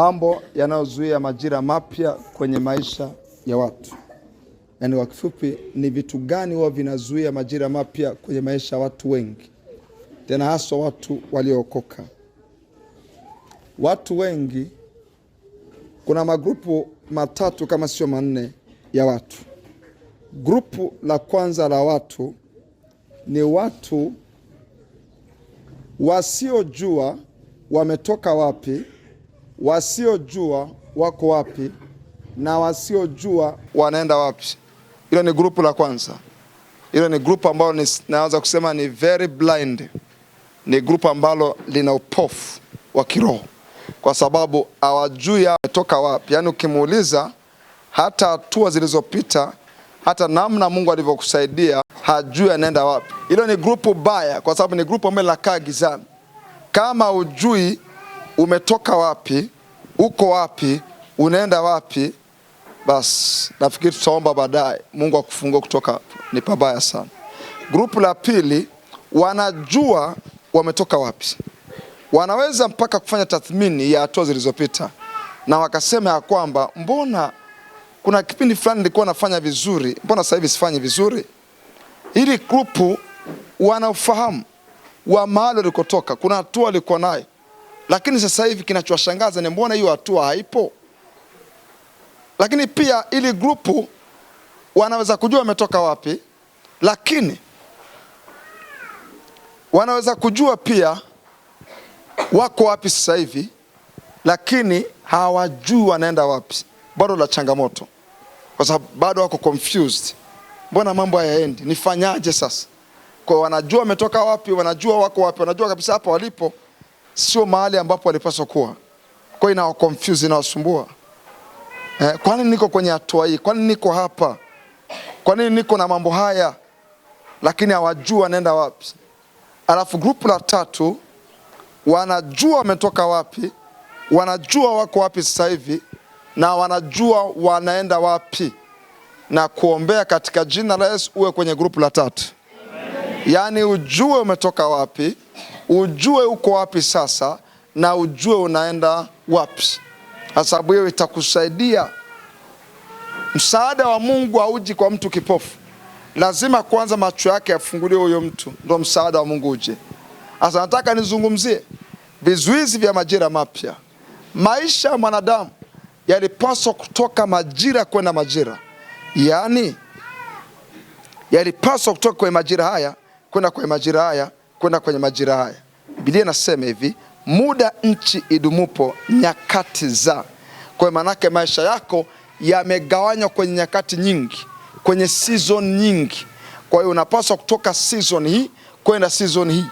mambo yanayozuia majira mapya kwenye maisha ya watu. Yaani kwa kifupi ni vitu gani huwa vinazuia majira mapya kwenye maisha ya watu wengi, tena hasa watu waliookoka. Watu wengi, kuna magrupu matatu kama sio manne ya watu. Grupu la kwanza la watu ni watu wasiojua wametoka wapi, wasiojua wako wapi, na wasiojua wanaenda wapi. Hilo ni grupu la kwanza. Hilo ni grupu ambalo naweza kusema ni very blind. Ni grupu ambalo lina upofu wa kiroho, kwa sababu hawajui wametoka wapi. Yaani ukimuuliza hata hatua zilizopita, hata namna Mungu alivyokusaidia, hajui anaenda wapi. Hilo ni grupu baya, kwa sababu ni grupu ambalo linakaa gizani. Kama hujui umetoka wapi, uko wapi, unaenda wapi, basi nafikiri tutaomba baadaye Mungu akufungue kutoka hapo. Ni pabaya sana. Grupu la pili, wanajua wametoka wapi. Wanaweza mpaka kufanya tathmini ya hatua zilizopita, na wakasema ya kwamba mbona kuna kipindi fulani nilikuwa nafanya vizuri, mbona sasa hivi sifanyi vizuri. Hili grupu wanaofahamu wa mahali walikotoka, kuna hatua walikuwa nayo, lakini sasa hivi kinachowashangaza ni mbona hiyo hatua haipo. Lakini pia ili grupu wanaweza kujua wametoka wapi, lakini wanaweza kujua pia wako wapi sasa hivi, lakini hawajui wanaenda wapi. Bado la changamoto, kwa sababu bado wako confused. Mbona mambo hayaendi? Nifanyaje sasa? Kwa wanajua wametoka wapi, wanajua wako wapi, wanajua kabisa hapa walipo sio mahali ambapo walipaswa kuwa. Kwa ina confuse, inawasumbua. Kwa nini niko kwenye hatua hii? Kwa nini niko hapa? Kwa nini niko na mambo haya? Lakini hawajui wanaenda wapi. Alafu grupu la tatu, wanajua wametoka wapi, wanajua wako wapi sasa hivi, na wanajua wanaenda wapi. Na kuombea katika jina la Yesu uwe kwenye grupu la tatu. Yaani ujue umetoka wapi, ujue uko wapi sasa, na ujue unaenda wapi. Sababu hiyo itakusaidia. Msaada wa Mungu hauji kwa mtu kipofu. Lazima kwanza macho yake yafunguliwe huyo mtu, ndio msaada wa Mungu uje. Sasa nataka nizungumzie vizuizi vya majira mapya. Maisha ya mwanadamu yalipaswa kutoka majira kwenda majira. Yaani yalipaswa kutoka kwenye majira haya kwenda kwenye majira haya, kwenda kwenye majira haya. Biblia inasema hivi, muda nchi idumupo nyakati za. Kwa maana yake maisha yako yamegawanywa kwenye nyakati nyingi, kwenye season nyingi. Kwa hiyo unapaswa kutoka season hii kwenda season hii.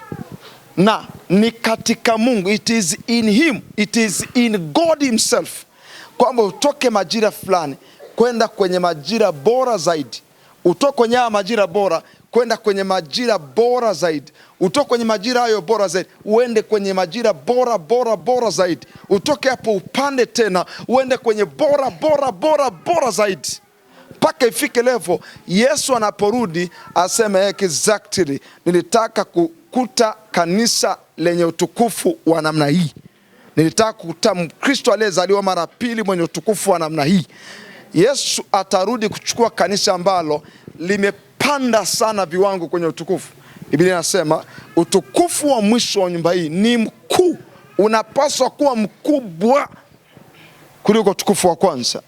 Na ni katika Mungu, it is in him, it is in God himself, kwamba utoke majira fulani kwenda kwenye majira bora zaidi. Utoke kwenye majira bora kwenda kwenye majira bora zaidi. Utoke kwenye majira hayo bora zaidi uende kwenye majira bora zaidi. Utoke hapo upande tena uende kwenye bora zaidi, mpaka ifike level Yesu anaporudi aseme exactly, nilitaka kukuta kanisa lenye utukufu wa namna hii. Nilitaka kukuta Mkristo aliyezaliwa mara pili mwenye utukufu wa namna hii. Yesu atarudi kuchukua kanisa ambalo limepanda sana viwango kwenye utukufu. Biblia inasema utukufu wa mwisho wa nyumba hii ni mkuu, unapaswa kuwa mkubwa kuliko utukufu wa kwanza.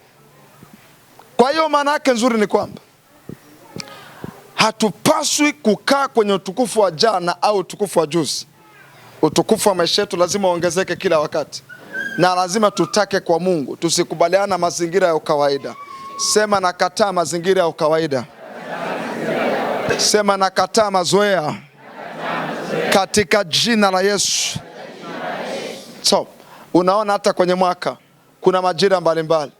Kwa hiyo maana yake nzuri ni kwamba hatupaswi kukaa kwenye utukufu wa jana au utukufu wa juzi. Utukufu wa maisha yetu lazima uongezeke kila wakati, na lazima tutake kwa Mungu. Tusikubaliana na mazingira ya kawaida. Sema nakataa mazingira ya kawaida. Sema nakataa mazoea katika jina la Yesu. So, unaona hata kwenye mwaka kuna majira mbalimbali.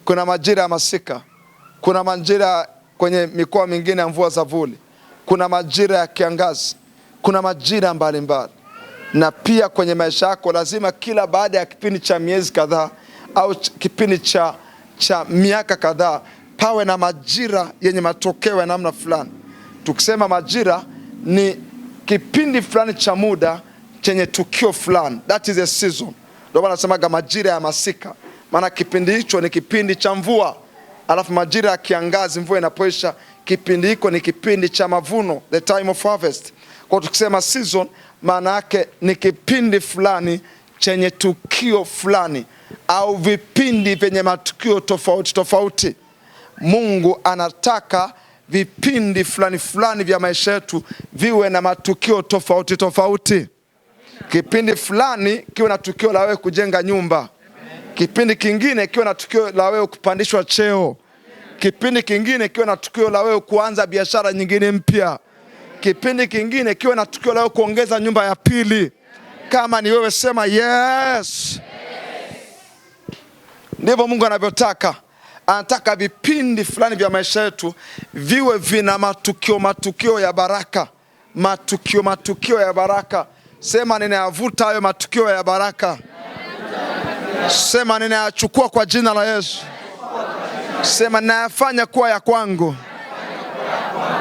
Kuna majira ya masika, kuna majira kwenye mikoa mingine ya mvua za vuli, kuna majira ya kiangazi, kuna majira mbalimbali. Na pia kwenye maisha yako lazima kila baada ya kipindi cha miezi kadhaa au kipindi cha miaka kadhaa pawe na majira yenye matokeo ya namna fulani. Tukisema majira ni kipindi fulani cha muda chenye tukio fulani, that is a season. Ndio maana nasemaga majira ya masika, maana kipindi hicho ni kipindi cha mvua. Alafu majira ya kiangazi, mvua inapoisha, kipindi hiko ni kipindi cha mavuno, the time of harvest. Kwa tukisema season, maana yake ni kipindi fulani chenye tukio fulani au vipindi vyenye matukio tofauti tofauti. Mungu anataka vipindi fulani fulani vya maisha yetu viwe na matukio tofauti tofauti. Kipindi fulani kiwe na tukio la wewe kujenga nyumba. Kipindi kingine kiwe na tukio la wewe kupandishwa cheo. Kipindi kingine kiwe na tukio la wewe kuanza biashara nyingine mpya. Kipindi kingine kiwe na tukio la wewe kuongeza nyumba ya pili. Kama ni wewe sema yes. Ndivyo Mungu anavyotaka. Anataka vipindi fulani vya maisha yetu viwe vina matukio ya baraka. Matukio ya baraka. Sema ninayavuta hayo matukio ya baraka. Sema ninayachukua kwa jina la Yesu. Sema ninayafanya kuwa ya kwangu.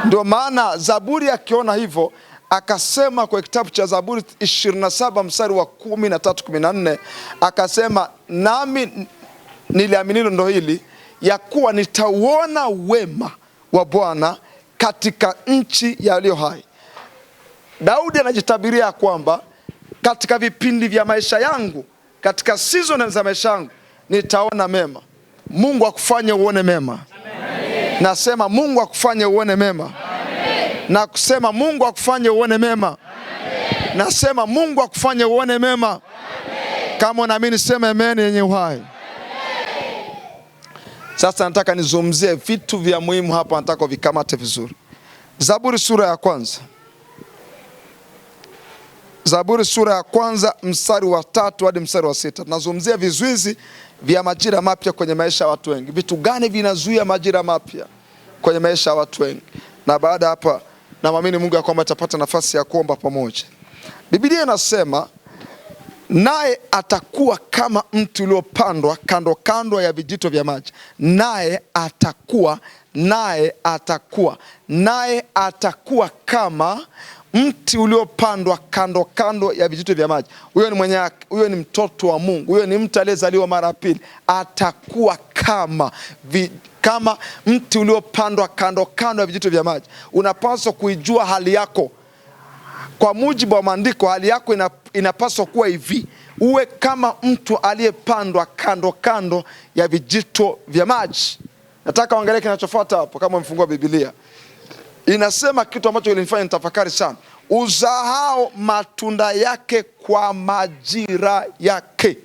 Ndio maana Zaburi akiona hivyo akasema kwa kitabu cha Zaburi 27 mstari wa 13-14, akasema nami niliaminilo ndo hili, ya kuwa nitauona wema wa Bwana katika nchi ya walio hai. Daudi anajitabiria kwamba katika vipindi vya maisha yangu, katika season za maisha yangu nitaona mema. Mungu akufanye uone mema. Amen. Nasema Mungu akufanye uone mema. Amen. Na kusema Mungu akufanye uone mema. Amen. Nasema Mungu akufanye uone mema. Amen. Kama unaamini sema amen yenye uhai. Amen. Sasa nataka nizungumzie vitu vya muhimu hapa, nataka vikamate vizuri. Zaburi sura ya kwanza. Zaburi sura ya kwanza mstari wa 3 hadi mstari wa 6. Tunazungumzia vizuizi vya majira mapya kwenye maisha ya watu wengi. Vitu gani vinazuia majira mapya kwenye maisha ya watu wengi? Na baada hapa na muamini Mungu ya kwamba atapata nafasi ya kuomba pamoja. Biblia inasema naye atakuwa kama mti uliopandwa kando kando ya vijito vya maji. Naye atakuwa kama mti uliopandwa kando kando ya vijito vya maji. Huyo ni mtoto wa Mungu. Huyo ni mtu aliyezaliwa mara pili. Atakuwa kama mti uliopandwa kando kando ya vijito vya maji. Unapaswa kuijua hali yako. Kwa mujibu wa maandiko, hali yako inapaswa kuwa hivi: uwe kama mtu aliyepandwa kando kando ya vijito vya maji. Nataka uangalie kinachofuata hapo kama umefungua Biblia. Inasema kitu ambacho kilinifanya nitafakari sana. Uzaao matunda yake kwa majira yake.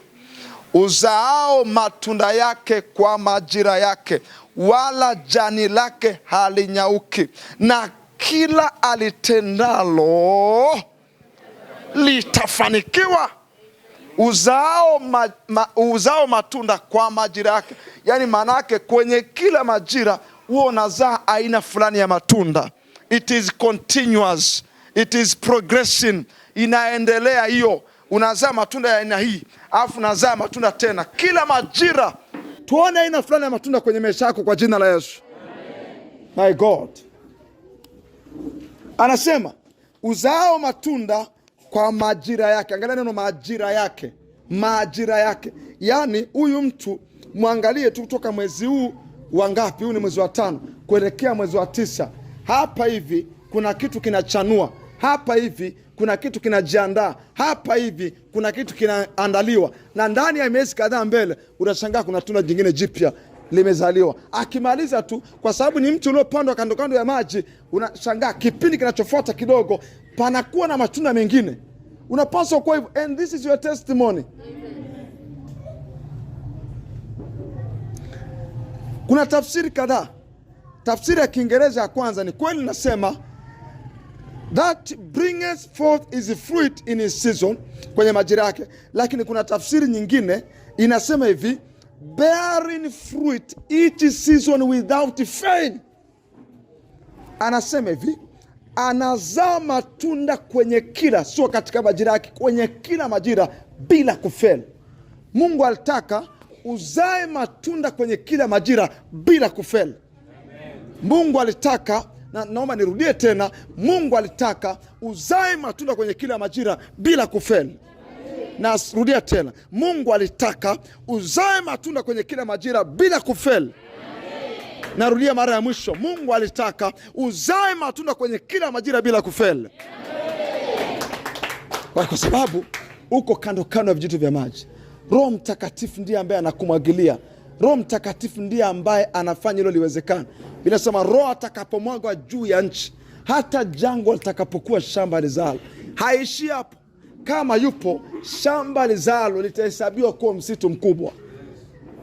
Uzaao matunda yake kwa majira yake, wala jani lake halinyauki, na kila alitendalo litafanikiwa. Uzao matunda kwa majira yake. Yani maana yake kwenye kila majira huo unazaa aina fulani ya matunda. It is continuous. It is progressing. Inaendelea hiyo. Unazaa matunda ya aina hii, alafu unazaa matunda tena. Kila majira tuone aina fulani ya matunda kwenye maisha yako kwa jina la Yesu. My God. Anasema uzao matunda kwa majira yake. Angalia neno majira yake. Majira yake. Yani huyu mtu muangalie tu kutoka mwezi huu wangapi? Huu ni mwezi wa 5 kuelekea mwezi wa 9. Hapa hivi kuna kitu kinachanua. Hapa hivi kuna kitu kinajiandaa. Hapa hivi kuna kitu kinaandaliwa. Na ndani ya miezi kadhaa mbele unashangaa kuna tunda jingine jipya limezaliwa. Akimaliza tu, kwa sababu ni mti uliopandwa kando kando ya maji, unashangaa kipindi kinachofuata kidogo panakuwa na matunda mengine. Unapaswa kwa hivyo, and this is your testimony. Kuna tafsiri kadhaa. Tafsiri ya Kiingereza ya kwanza ni kweli nasema that brings forth is fruit in his season, kwenye majira yake. Lakini kuna tafsiri nyingine inasema hivi, bearing fruit each season without fail. Anasema hivi, anazaa matunda kwenye kila, sio katika majira yake, kwenye kila majira bila kufeli. Mungu alitaka uzae matunda kwenye kila majira bila kufeli. Mungu alitaka, na naomba nirudie tena, Mungu alitaka uzae matunda kwenye kila majira bila kufeli. Na rudia tena, Mungu alitaka uzae matunda kwenye kila majira bila kufeli. Narudia mara ya mwisho, Mungu alitaka uzae matunda kwenye kila majira bila kufeli. Kwa sababu uko kando kando ya vijito vya maji. Roho Mtakatifu ndiye ambaye anakumwagilia. Roho Mtakatifu ndiye ambaye anafanya hilo liwezekana. Biblia inasema Roho atakapomwagwa juu ya nchi, hata jangwa litakapokuwa shamba lizalo. Haishi hapo. Kama yupo shamba lizalo, litahesabiwa kuwa msitu mkubwa.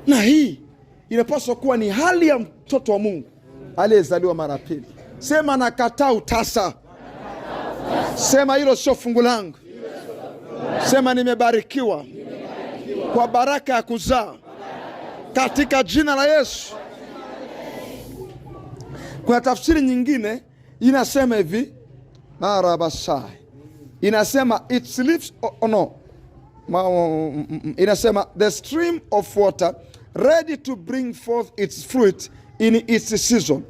Na hii inapaswa kuwa ni hali ya mtoto wa Mungu aliyezaliwa mara pili. Sema nakataa utasa. Sema hilo sio fungu langu. Sema nimebarikiwa kwa baraka ya kuzaa katika jina la Yesu. Kuna tafsiri nyingine inasema hivi, marabasai. Inasema it leaves, inasema the stream of water ready to bring forth its fruit in its season,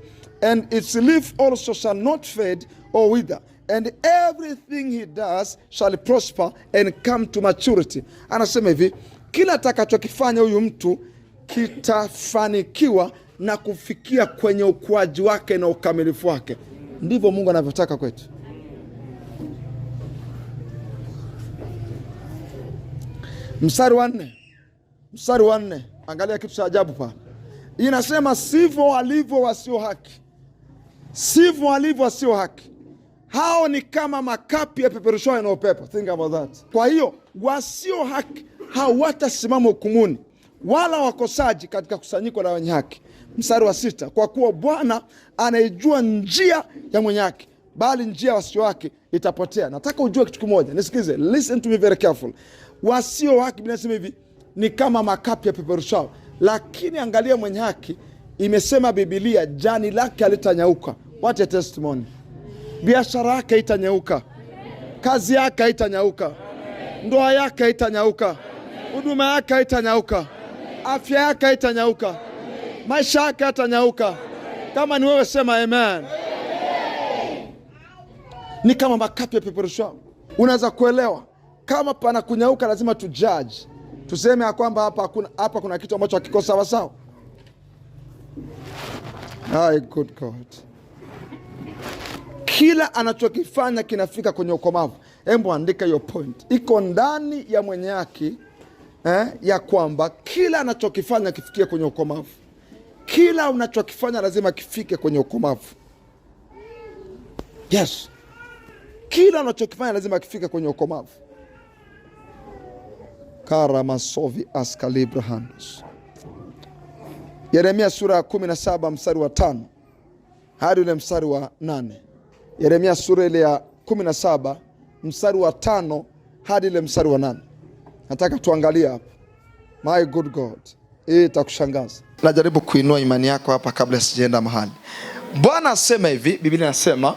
and its leaf also shall not fade or wither, and everything he does shall prosper and come to maturity. Anasema hivi, kila atakachokifanya huyu mtu kitafanikiwa na kufikia kwenye ukuaji wake na ukamilifu wake. Ndivyo Mungu anavyotaka kwetu. Mstari wa 4. Angalia kitu cha ajabu pale. Inasema sivyo walivyo wasio haki. Sivyo walivyo wasio haki. Hao ni kama makapi ya peperushwayo na upepo. Think about that. Kwa hiyo wasio haki hawatasimama hukumuni, wala wakosaji katika kusanyiko la wenye haki. Mstari wa 6. Kwa kuwa Bwana anaijua njia ya mwenye haki, bali njia wasio haki itapotea. Nataka ujue kitu kimoja. Nisikize. Listen to me very careful. Wasio haki binasema hivi ni kama makapi ya peperushao, lakini angalia mwenye haki. Imesema Biblia jani lake halitanyauka. What a testimony. Biashara yake haitanyauka. Kazi yake haitanyauka. Ndoa yake haitanyauka. Huduma yake haitanyauka. Afya yake haitanyauka. Maisha yake haitanyauka. Kama ni wewe sema amen. Ni kama makapi ya peperushao. Unaweza kuelewa kama pana kunyauka, lazima tu judge. Tuseme ya kwamba hapa kuna kitu ambacho hakiko sawa sawa. Ay, good God. Kila anachokifanya kinafika kwenye ukomavu. Hebu andika hiyo point. Iko ndani ya mwenye haki ya kwamba kila anachokifanya kifikie kwenye ukomavu. Kila unachokifanya lazima kifike kwenye ukomavu. Yes. Kila unachokifanya lazima kifike kwenye ukomavu. Karamasovi askalibrahanus. Yeremia sura ya 17 mstari wa 5 hadi ule mstari wa 8. Yeremia sura ile ya 17 mstari wa 5 hadi ile mstari wa 8. Nataka tuangalie hapa. My good God. Hii itakushangaza. Najaribu kuinua imani yako hapa kabla sijaenda mahali. Bwana asema hivi, Biblia inasema,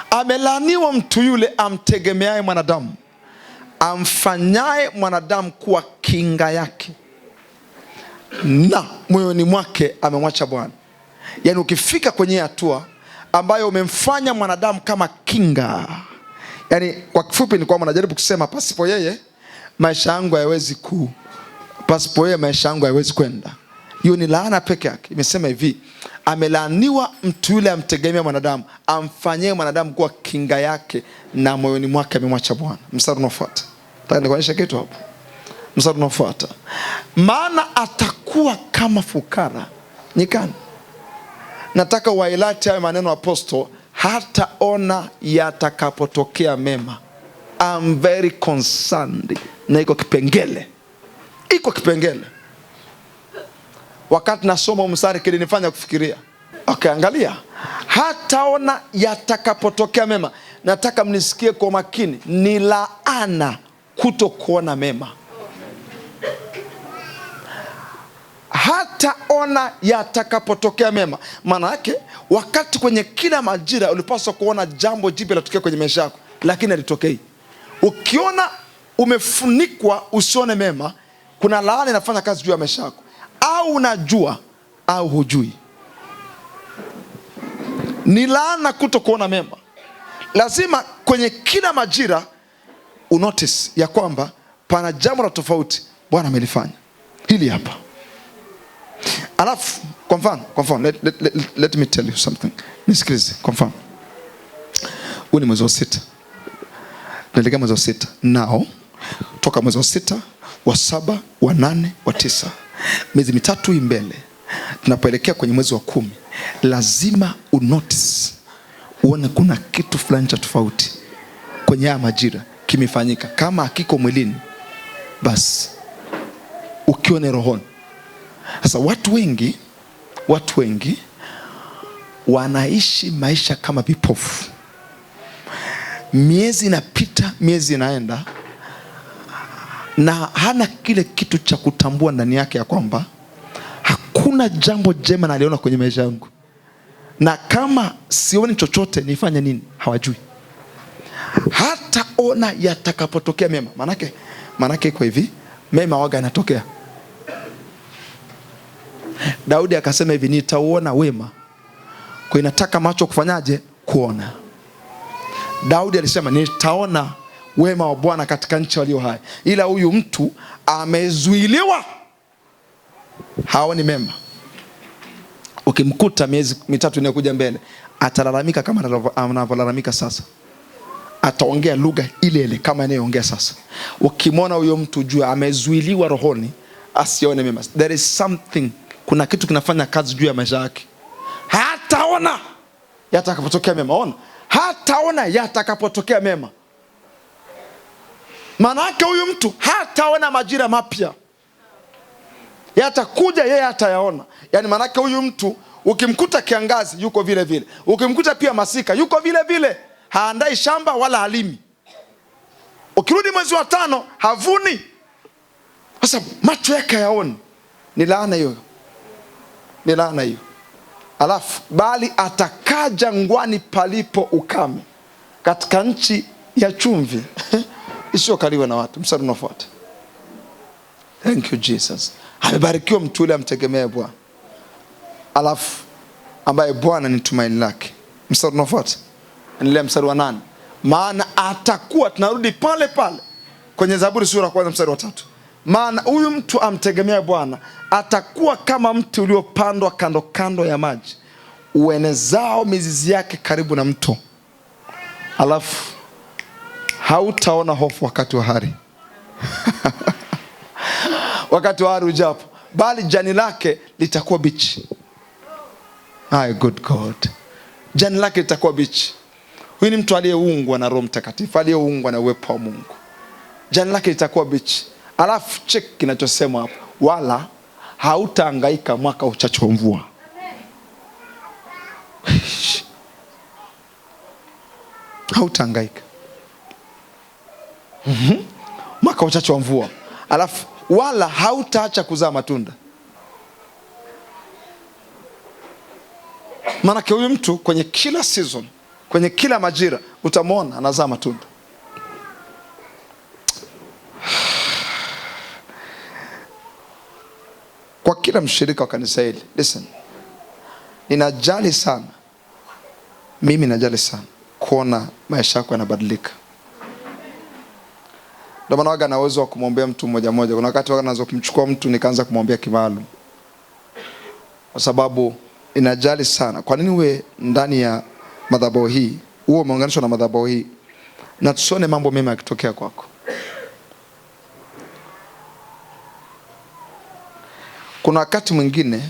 amelaaniwa mtu yule amtegemeaye mwanadamu, amfanyaye mwanadamu kuwa kinga yake, na moyoni mwake amemwacha Bwana. Yaani ukifika kwenye hatua ambayo umemfanya mwanadamu kama kinga, yaani kwa kifupi ni kwamba najaribu kusema pasipo yeye maisha yangu hayawezi pasipo yeye maisha yangu hayawezi kwenda. Hiyo ni laana peke yake. Imesema hivi, amelaaniwa mtu yule amtegemea mwanadamu, amfanyaye mwanadamu kuwa kinga yake, na moyoni mwake amemwacha Bwana. Mstari unaofuata. Nataka nikuonyeshe kitu hapo. Mstari unaofuata. Maana atakuwa kama fukara nyikani. Nataka wailati hayo maneno aposto, hata ona yatakapotokea mema. I'm very concerned. Na iko kipengele. Wakati nasoma mstari kilinifanya kufikiria. Okay, angalia. Hata ona yatakapotokea mema. Nataka mnisikie kwa makini. Ni laana kutokuona mema. Hata ona yatakapotokea mema. Maana yake wakati kwenye kila majira ulipaswa kuona jambo jipya latokea kwenye maisha yako, lakini halitokei. Ukiona umefunikwa usione mema, kuna laana inafanya kazi juu ya maisha yako. Au unajua au hujui. Ni laana kutokuona mema. Lazima kwenye kila majira unotice ya kwamba pana jambo la tofauti Bwana amelifanya. Hili hapa. Alafu kwa mfano let me tell you something. Nisikilize kwa mfano. Huu ni mwezi wa 6. Tunaelekea mwezi wa 6. Nao toka mwezi wa 6, wa 7, wa 8, wa 9. Miezi mitatu hii mbele tunapoelekea kwenye mwezi wa 10, lazima unotice, uone kuna kitu fulani cha tofauti kwenye haya majira kimefanyika. Kama hakiko mwilini, basi ukione rohoni. Sasa watu wengi wanaishi maisha kama vipofu. Miezi inapita, miezi inaenda, na hana kile kitu cha kutambua ndani yake ya kwamba hakuna jambo jema naliona kwenye maisha yangu, na kama sioni chochote nifanye nini? Hawajui. Hata ona yatakapotokea mema. Manake iko hivi, mema waga yanatokea. Daudi akasema hivi, nitauona wema. Kwa inataka macho kufanyaje? Kuona. Daudi alisema nitaona wema wa Bwana katika nchi walio hai. Ila huyu mtu amezuiliwa, haoni mema. Ukimkuta miezi mitatu inayokuja mbele, atalalamika kama anavyolalamika sasa. Ataongea lugha ile ile kama anayoongea sasa. Ukimwona huyo mtu jua amezuiliwa rohoni, asione mema. There is something, kuna kitu kinafanya kazi juu ya maisha yake. Hataona yatakapotokea mema. Ona, hataona yatakapotokea mema. Manake huyu mtu hataona majira mapya. Yatakuja yeye hatayaona. Yani manake huyu mtu ukimkuta kiangazi yuko vile vile. Ukimkuta pia masika yuko vile vile. Haandai shamba wala halimi. Ukirudi mwezi wa 5 havuni. Sasa macho yake hayaoni. Ni laana hiyo. Ni laana hiyo. Alafu bali atakaa jangwani palipo ukame, katika nchi ya chumvi isiyokaliwa na watu. Mstari unaofuata. Thank you Jesus. Amebarikiwa mtu yule amtegemea Bwana, alafu ambaye Bwana ni tumaini lake. Mstari unaofuata. Endelea mstari wa 8. Maana atakuwa, tunarudi pale pale kwenye Zaburi sura ya 1 mstari wa 3. Maana huyu mtu amtegemea Bwana atakuwa kama mti uliopandwa kando kando ya maji, uenezao mizizi yake karibu na mto. Alafu hautaona hofu wakati wa hari. Wakati wa hari ujapo, bali jani lake litakuwa bichi. My good God. Jani lake litakuwa bichi. Huyu ni mtu aliyeungwa na Roho Mtakatifu, aliyeungwa na uwepo wa Mungu. Jani lake litakuwa bichi. Alafu check kinachosema hapo, wala hautahangaika mwaka uchache wa mvua. Hautahangaika. Mwaka uchache wa mvua. Alafu wala hautaacha kuzaa matunda. Maana huyu mtu kwenye kila season, kwenye kila majira utamwona anazaa matunda. Kwa kila mshirika wa kanisa hili, listen. Ninajali sana. Mimi najali sana kuona maisha yako yanabadilika. Ndio maana waga na uwezo wa kumwombea mtu mmoja mmoja. Kuna wakati waga naanza kumchukua mtu nikaanza kumwombea kimaalum. Kwa sababu ninajali sana. Kwa nini uwe ndani ya madhabahu hii? Uwe umeunganishwa na madhabahu hii, na tusione mambo mema yakitokea kwako. Kuna wakati mwingine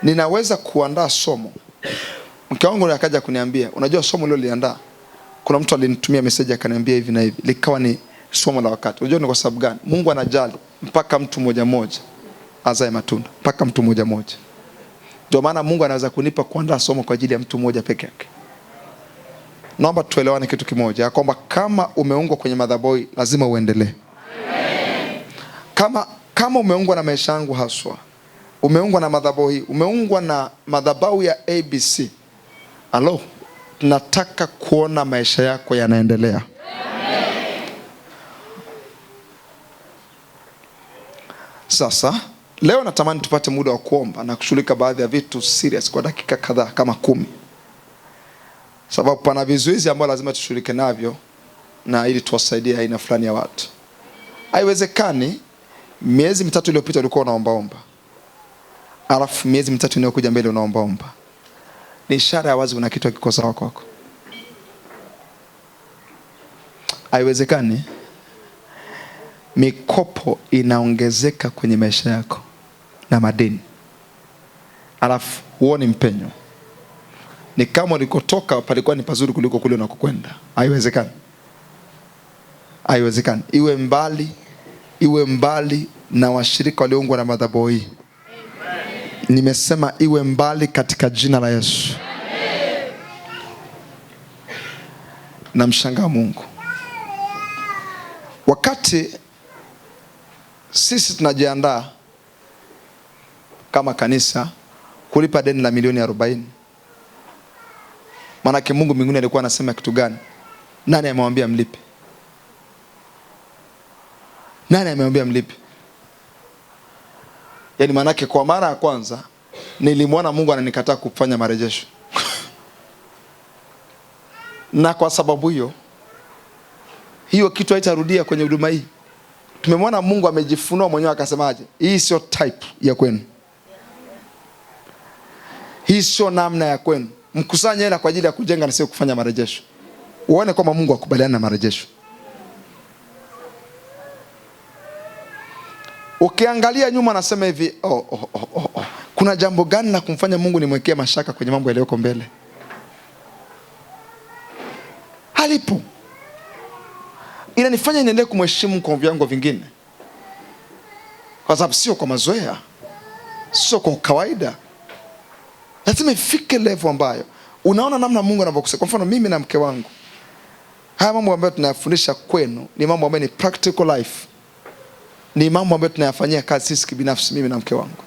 ninaweza kuandaa somo. Mke wangu akaja kuniambia, unajua somo leo liandaa, kuna mtu alinitumia message akaniambia hivi na hivi, likawa ni somo la wakati. Unajua ni kwa sababu gani? Mungu anajali mpaka mtu mmoja mmoja azae matunda, mpaka mtu mmoja mmoja. Ndio maana Mungu anaweza kunipa kuandaa somo kwa ajili ya mtu mmoja peke yake. Naomba tuelewane kitu kimoja, kwamba kama umeungwa kwenye madhabahu lazima uendelee. Kama umeungwa na maisha yangu haswa, umeungwa na madhabahu hii, umeungwa na madhabahu ya ABC, alo, nataka kuona maisha yako yanaendelea. Sasa leo natamani tupate muda wa kuomba na kushughulika baadhi ya vitu serious kwa dakika kadhaa kama 10. Sababu pana vizuizi ambavyo lazima tushughulike navyo na ili tuwasaidie aina fulani ya watu. Haiwezekani miezi mitatu iliyopita ulikuwa unaombaomba, alafu miezi mitatu inayokuja mbele unaombaomba. Ni ishara ya wazi kuna kitu hakiko sawa kwako. Haiwezekani mikopo inaongezeka kwenye maisha yako na madeni, alafu huoni mpenyo. Ni kama ulikotoka palikuwa ni pazuri kuliko kule unakokwenda. Haiwezekani. Haiwezekani. Iwe mbali na washirika walioungwa na madhabahu hii. Nimesema iwe mbali katika jina la Yesu. Namshangaa Mungu. Wakati sisi tunajiandaa kama kanisa kulipa deni la milioni 40. Maanake Mungu mbinguni alikuwa anasema kitu gani? Nani amemwambia mlipe? Nani amemwambia mlipe? Yaani maanake kwa mara ya kwanza nilimwona Mungu ananikataa kufanya marejesho. Na kwa sababu hiyo kitu haitarudia kwenye huduma hii. Tumemwona Mungu amejifunua mwenyewe akasemaje? Hii sio type ya kwenu. Hii sio namna ya kwenu. Mkusanye hela kwa ajili ya kujenga na sio kufanya marejesho. Uone kama Mungu akubaliana na marejesho. Ukiangalia nyuma nasema hivi, kuna jambo gani la kumfanya Mungu nimwekee mashaka kwenye mambo yaliyoko mbele? Halipo. Inanifanya niendelee kumheshimu kwa viwango vingine. Kwa sababu sio kwa mazoea, sio kwa kawaida. Lazima ifike level ambayo unaona namna Mungu anavyokusaidia. Kwa mfano mimi na mke wangu, haya mambo ambayo tunayafundisha kwenu ni mambo ambayo ni practical life. Ni mambo ambayo tunayafanyia kazi sisi kibinafsi, mimi na mke wangu.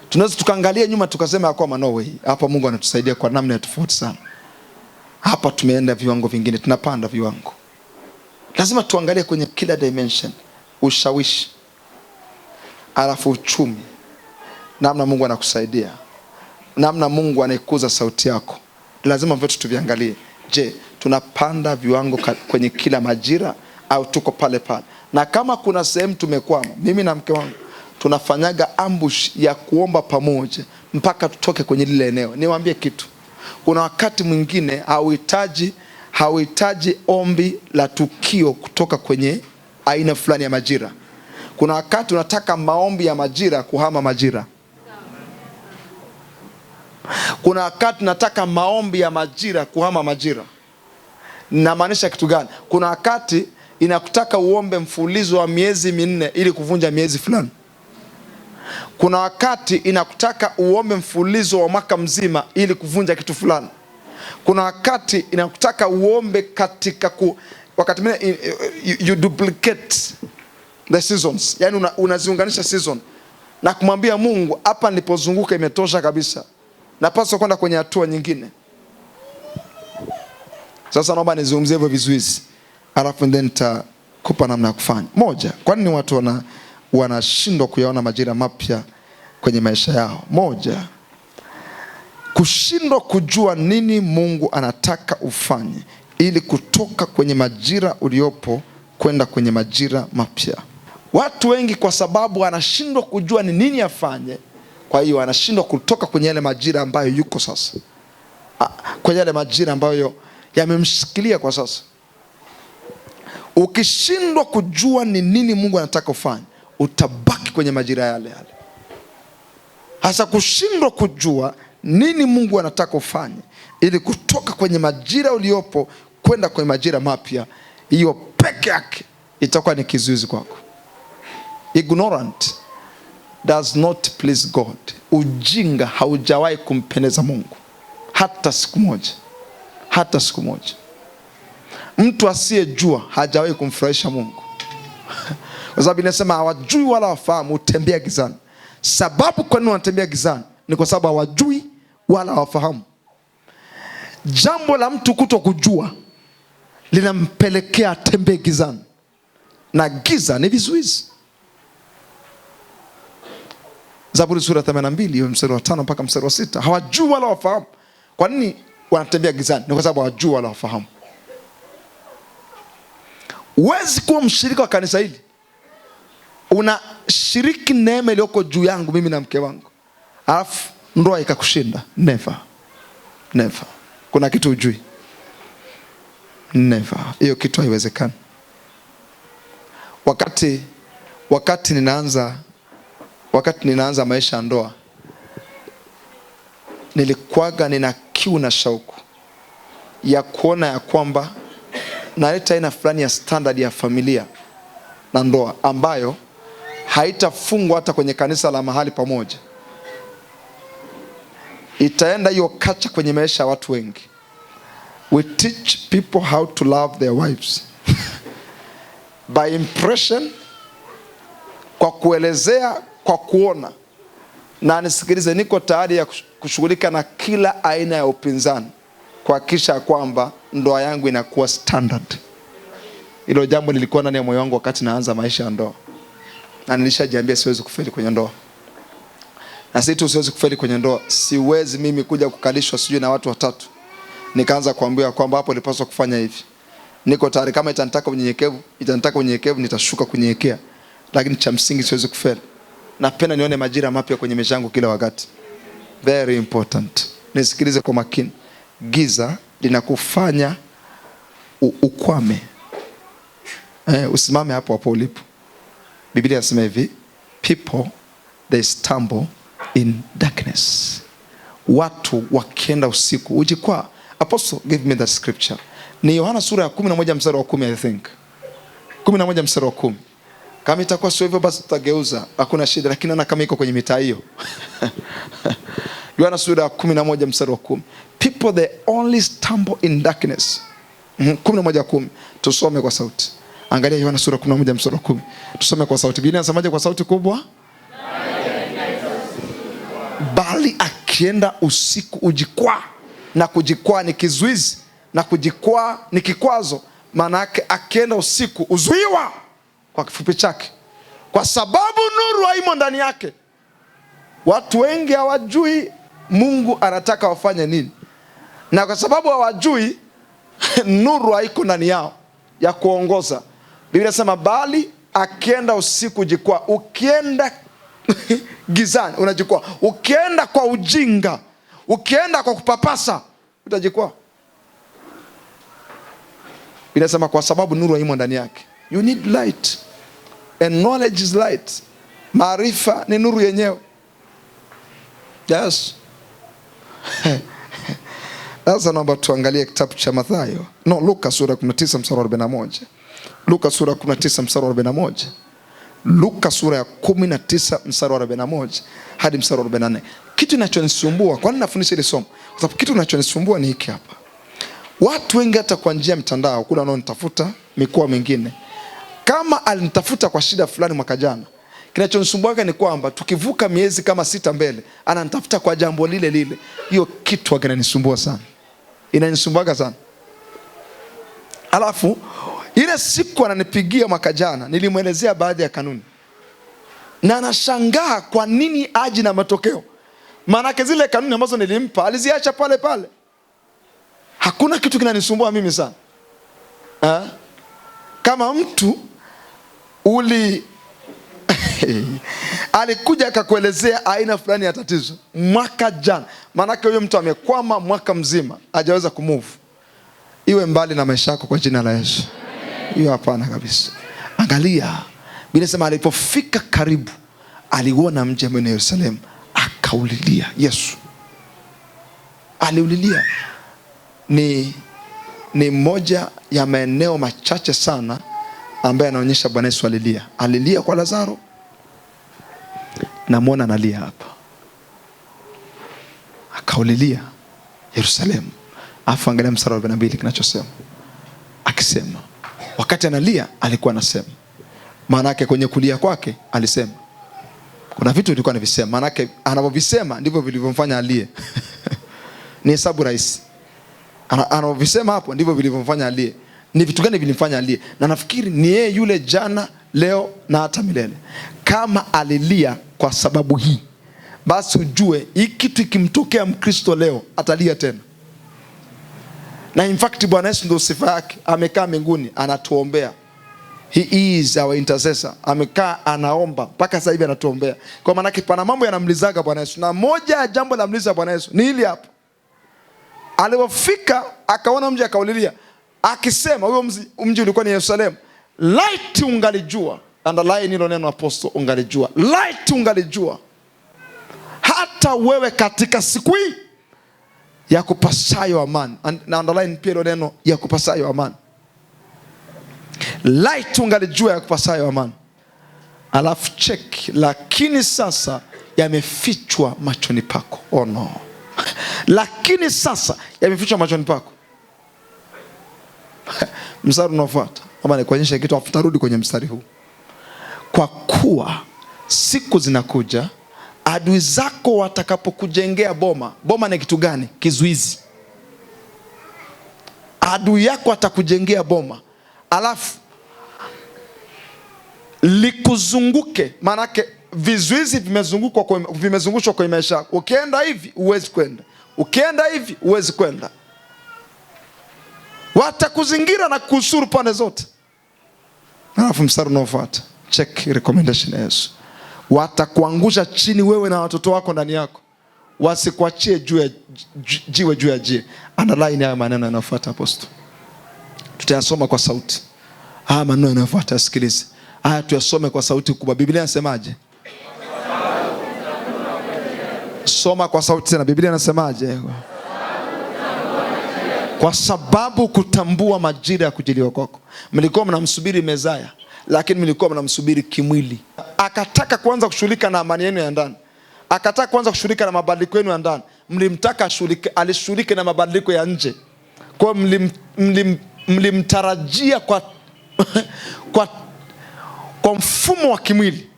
Tunaweza tukaangalia nyuma tukasema kwa no way, hapa Mungu anatusaidia kwa namna ya tofauti sana. Hapa tumeenda viwango vingine, tunapanda viwango. Lazima tuangalie kwenye kila dimension. Ushawishi, alafu uchumi, namna Mungu anakusaidia, namna Mungu anaikuza sauti yako. Lazima vitu tuviangalie. Je, tunapanda viwango kwenye kila majira au tuko pale pale? Na kama kuna sehemu tumekwama, mimi na mke wangu tunafanyaga ambush ya kuomba pamoja mpaka tutoke kwenye lile eneo. Niwaambie kitu. Kuna wakati mwingine hauhitaji ombi la tukio kutoka kwenye aina fulani ya majira. Kuna wakati unataka maombi ya majira kuhama majira. Kuna wakati unataka maombi ya majira kuhama majira. Namaanisha kitu gani? Kuna wakati inakutaka uombe mfululizo wa miezi 4 ili kuvunja miezi fulani. Kuna wakati inakutaka uombe mfululizo wa mwaka mzima ili kuvunja kitu fulani. Kuna wakati inakutaka uombe katika wakati mwingine you duplicate the seasons. Yaani unaziunganisha season na kumwambia Mungu, hapa nilipozunguka imetosha kabisa. Napaswa kwenda kwenye hatua nyingine. Sasa naomba nizungumzie hivyo vizuizi. Alafu then nitakupa namna ya kufanya. Moja, kwa nini watu wanashindwa kuyaona majira mapya kwenye maisha yao? Moja, kushindwa kujua nini Mungu anataka ufanye ili kutoka kwenye majira uliopo kwenda kwenye majira mapya. Watu wengi kwa sababu anashindwa kujua ni nini afanye, kwa hiyo anashindwa kutoka kwenye yale majira ambayo yuko sasa, kwenye yale majira ambayo yamemshikilia kwa sasa. Ukishindwa kujua ni nini Mungu anataka ufanye, utabaki kwenye majira yale yale. Hasa kushindwa kujua nini Mungu anataka ufanye ili kutoka kwenye majira uliopo kwenda kwenye majira mapya, hiyo peke yake itakuwa ni kizuizi kwako. Ignorant does not please God. Ujinga haujawahi kumpendeza Mungu hata siku moja. Hata siku moja. Mtu asiyejua hajawahi kumfurahisha Mungu. Kwa sababu inasema hawajui wala wafahamu utembea gizani. Sababu kwa nini wanatembea gizani ni kwa sababu hawajui wala wafahamu. Jambo la mtu kutokujua linampelekea atembee gizani. Na giza ni vizuizi. Zaburi sura 82 mstari wa 5 mpaka mstari wa 6. Hawajui wala wafahamu. Kwa nini wanatembea gizani? Ni kwa sababu hawajui wala wafahamu. Huwezi kuwa mshirika wa kanisa hili unashiriki neema iliyoko juu yangu mimi na mke wangu, alafu ndoa ikakushinda. Never. Never. Kuna kitu hujui. Never. Hiyo kitu haiwezekani. Wakati ninaanza maisha ya ndoa, nilikuwaga nina kiu na shauku ya kuona ya kwamba naleta aina fulani ya standard ya familia na ndoa ambayo haitafungwa hata kwenye kanisa la mahali pamoja. Itaenda hiyo kacha kwenye maisha ya watu wengi. We teach people how to love their wives by impression, kwa kuelezea, kwa kuona. Na nisikilize, niko tayari ya kushughulika na kila aina ya upinzani kuhakikisha kwamba ndoa yangu inakuwa standard. Hilo jambo lilikuwa ndani ya moyo wangu wakati naanza maisha ya ndoa, na nilishajiambia siwezi kufeli kwenye ndoa. Na si tu siwezi kufeli kwenye ndoa, siwezi mimi kuja kukalishwa sijui na watu watatu nikaanza kuambiwa kwamba hapo nilipaswa kufanya hivi. Niko tayari, kama itanitaka unyenyekevu nitashuka kunyenyekea, lakini cha msingi siwezi kufeli. Napenda nione majira mapya kwenye maisha yangu kila wakati. Very important. Nisikilize kwa makini. Giza linakufanya ukwame. Usimame hapo hapo ulipo. Biblia inasema hivi, people they stumble in darkness. Watu wakienda usiku ujikwaa. Apostle give me that scripture. Ni Yohana sura ya 11 mstari wa 10 I think. 11 mstari wa 10. Kama itakuwa sio hivyo basi tutageuza, hakuna shida, lakini ana kama iko kwenye mitaa hiyo. Yohana sura ya 11 mstari wa 10. People they only stumble in darkness. 11:10. Tusome kwa sauti. Angalia Yohana sura 11 mstari wa 10. Tusome kwa sauti. Biblia inasemaje kwa sauti kubwa? Bali akienda usiku ujikwaa. Na kujikwaa ni kizuizi, na kujikwaa ni kikwazo. Maana yake akienda usiku uzuiwa, kwa kifupi chake, kwa sababu nuru haimo ndani yake. Watu wengi hawajui Mungu anataka wafanye nini, na kwa sababu hawajui nuru haiko ndani yao ya kuongoza. Biblia inasema bali akienda usiku ujikwaa. Ukienda gizani unajikwaa. Ukienda kwa ujinga, ukienda kwa kupapasa, utajikwaa. Biblia inasema kwa sababu nuru haimo ndani yake. You need light, and knowledge is light. Maarifa ni nuru yenyewe. Yes. Sasa naomba tuangalie kitabu cha Mathayo. Luka sura 19 mstari wa 41. Luka sura 19 mstari wa 41. Luka sura ya 19 mstari wa 41 hadi mstari wa 44. Kitu kinachonisumbua, kwa nini nafundisha hili somo? Kwa sababu kitu kinachonisumbua ni hiki hapa. Watu wengi hata kwa njia ya mtandao, kuna wanaonitafuta mikoa mingine. Kama alinitafuta kwa shida fulani mwaka jana, kinachonisumbua ni kwamba tukivuka miezi kama 6 mbele, ananitafuta kwa jambo lile lile. Hiyo kitu kinanisumbua sana. Inanisumbua sana. Alafu ile siku ananipigia mwaka jana, nilimuelezea baadhi ya kanuni. Na anashangaa kwa nini aji na matokeo. Maana zile kanuni ambazo nilimpa aliziacha pale pale. Hakuna kitu kinanisumbua mimi sana. Kama mtu alikuja akakuelezea aina fulani ya tatizo mwaka jana, maana huyo mtu amekwama mwaka mzima hajaweza kumove, iwe mbali na maisha yako kwa jina la Yesu. Hiyo hapana kabisa. Angalia, Biblia inasema alipofika karibu aliona mji wa Yerusalemu akaulilia. Yesu aliulilia. Ni moja ya maeneo machache sana ambaye anaonyesha Bwana Yesu alilia. Alilia kwa Lazaro. Namuona analia hapa. Akaulilia Yerusalemu. Afu angalia mstari wa 42 kinachosema. Akisema, wakati analia alikuwa anasema. Maana yake kwenye kulia kwake alisema. Kuna vitu vilikuwa anavisema. Maana yake anapovisema ndivyo vilivyomfanya alie. Ni hesabu rahisi. Anavisema hapo ndivyo vilivyomfanya alie. Ni vitu gani vilimfanya alie? Na nafikiri ni yeye yule jana, leo na hata milele. Kama alilia kwa sababu hii, basi ujue hii kitu ikimtokea Mkristo leo atalia tena. Na in fact Bwana Yesu ndio sifa yake. Amekaa mbinguni anatuombea. He is our intercessor. Amekaa anaomba mpaka sasa hivi anatuombea. Kwa maana pana mambo yanamlizaga Bwana Yesu, na moja ya jambo la Bwana Yesu ni hili hapa. Alipofika akaona mji akaulilia, akisema huyo mji ulikuwa ni Yerusalemu, light ungalijua. Underline hilo neno apostle, ungalijua. Light ungalijua. Hata wewe katika siku hii ya kupasayo amani. Na underline pia hilo neno ya kupasayo amani. Light ungalijua ya kupasayo amani. Alafu check, lakini sasa yamefichwa machoni pako. Oh no. Lakini sasa yamefichwa machoni pako. Mstari unaofuata, kama nikuonyesha kitu afu tarudi kwenye mstari huu. Kwa kuwa siku zinakuja adui zako watakapokujengea boma. Boma ni kitu gani? Kizuizi. Adui yako atakujengea boma, alafu likuzunguke. Manake vizuizi vimezungushwa kwa maisha yako. Ukienda hivi uwezi kwenda, ukienda hivi uwezi kwenda. Watakuzingira na kusuru pande zote. Alafu mstari unaofuata, check recommendation ya Yesu. Watakuangusha chini wewe na watoto wako ndani yako, wasikuachie jiwe juu ya jiwe. Underline haya maneno yanayofuata apostle. Tutayasoma kwa sauti. Haya maneno yanayofuata sikilize. Haya tuyasome kwa sauti kubwa. Biblia inasemaje? Soma kwa sauti tena. Biblia inasemaje? Kwa sababu kutambua majira ya kujiliwa kwako. Mlikuwa mnamsubiri Mesaya, lakini mlikuwa mnamsubiri kimwili. Akataka kuanza kushughulika na amani yenu ya ndani. Akataka kuanza kushughulika na mabadiliko yenu ya ndani. Mlimtaka alishughulike na mabadiliko ya nje. Kwa mlimtarajia kwa kwa mfumo wa kimwili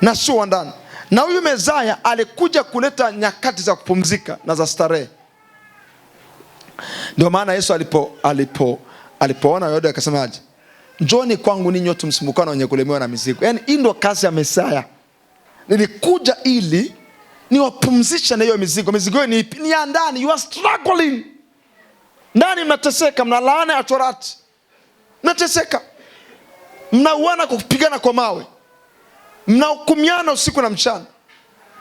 na sio wa ndani. Na huyu Mesaya alikuja kuleta nyakati za kupumzika na za starehe. Ndio maana Yesu alipoona Yuda akasemaje? Njoni kwangu ninyi nyote msumbukao na wenye kulemewa na mizigo. Yaani hii ndio kazi ya Mesaya. Nilikuja ili niwapumzishe na hiyo mizigo. Mizigo ni ipi? Ni ya ndani. You are struggling. Ndani mnateseka, mna laana ya torati. Mnateseka. Mnauana kwa kupigana kwa mawe. Mnahukumiana usiku na mchana.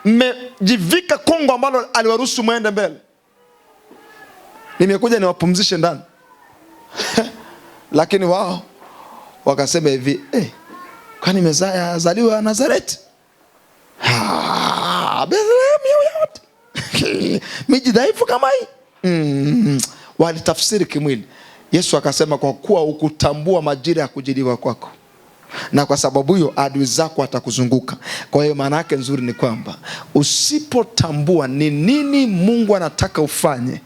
Mmejivika kongo ambalo aliwaruhusu muende mbele. Nimekuja niwapumzishe ndani. Lakini wao wakasema hivi, kwani Mesaya azaliwa Nazareti? Bethlehem yote. Miji dhaifu kama hii. Walitafsiri kimwili. Yesu akasema kwa kuwa ukutambua majira ya kujiliwa kwako, na kwa sababu hiyo adui zako atakuzunguka. Kwa hiyo maana yake nzuri ni kwamba usipotambua ni nini Mungu anataka ufanye,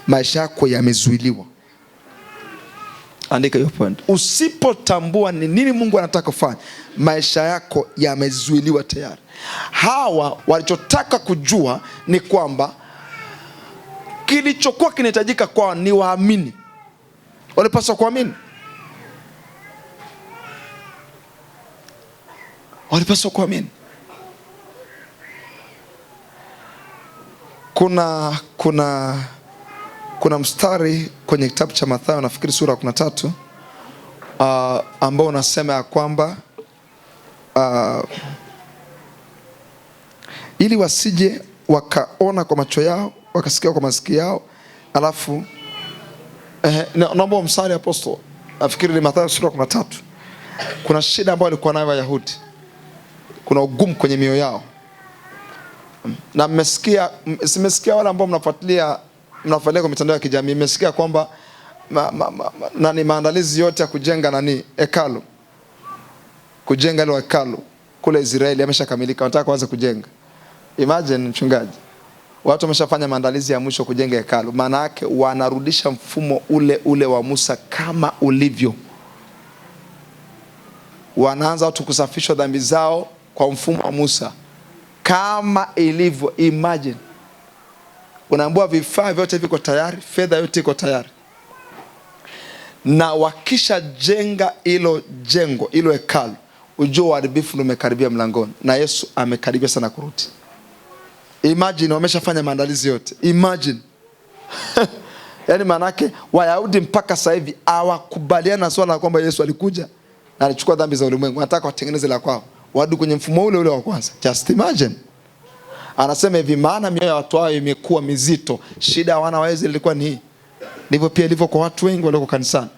maisha yako yamezuiliwa. Andika hiyo point. Usipotambua ni nini Mungu anataka ufanye, maisha yako yamezuiliwa tayari. Hawa walichotaka kujua ni kwamba kilichokuwa kinahitajika kwao ni waamini. Walipaswa kuamini. Walipaswa kuamini. Kuna mstari kwenye kitabu cha Mathayo, nafikiri sura 13, ambao unasema ya kwamba ili wasije wakaona kwa macho yao, wakasikia kwa masikio yao. Alafu naomba mstari apostle, nafikiri ni Mathayo sura 13. Kuna shida ambayo walikuwa nayo Wayahudi. Kuna ugumu kwenye mioyo yao. Na simesikia wale ambao mnafuatilia kwa mitandao ya kijamii, mmesikia kwamba maandalizi yote ya kujenga hekalu, kujenga ile hekalu kule Israeli yameshakamilika. Wanataka kuanza kujenga. Imagine mchungaji, watu wameshafanya maandalizi ya mwisho kujenga hekalu. Maana yake wanarudisha mfumo ule wa Musa kama ulivyo. Wanaanza watu kusafishwa dhambi zao kwa mfumo wa Musa kama ilivyo. Imagine unaambiwa vifaa vyote viko tayari, fedha yote iko tayari, na wakisha jenga ilo jengo, ilo hekalu, ujue uharibifu umekaribia mlangoni, na Yesu amekaribia sana kurudi. Imagine wameshafanya maandalizi yote. Imagine Yaani manake Wayahudi mpaka sasa hivi hawakubaliana swala kwamba Yesu alikuja na alichukua dhambi za ulimwengu. Wanataka watengeneze la kwao, warudi kwenye mfumo ule ule wa kwanza. Just imagine. Anasema hivi, maana mioyo ya watu hao imekuwa mizito. Shida ya wana wa Israeli ilikuwa ni hii. Ndivyo pia ilivyo kwa watu wengi walioko kanisani.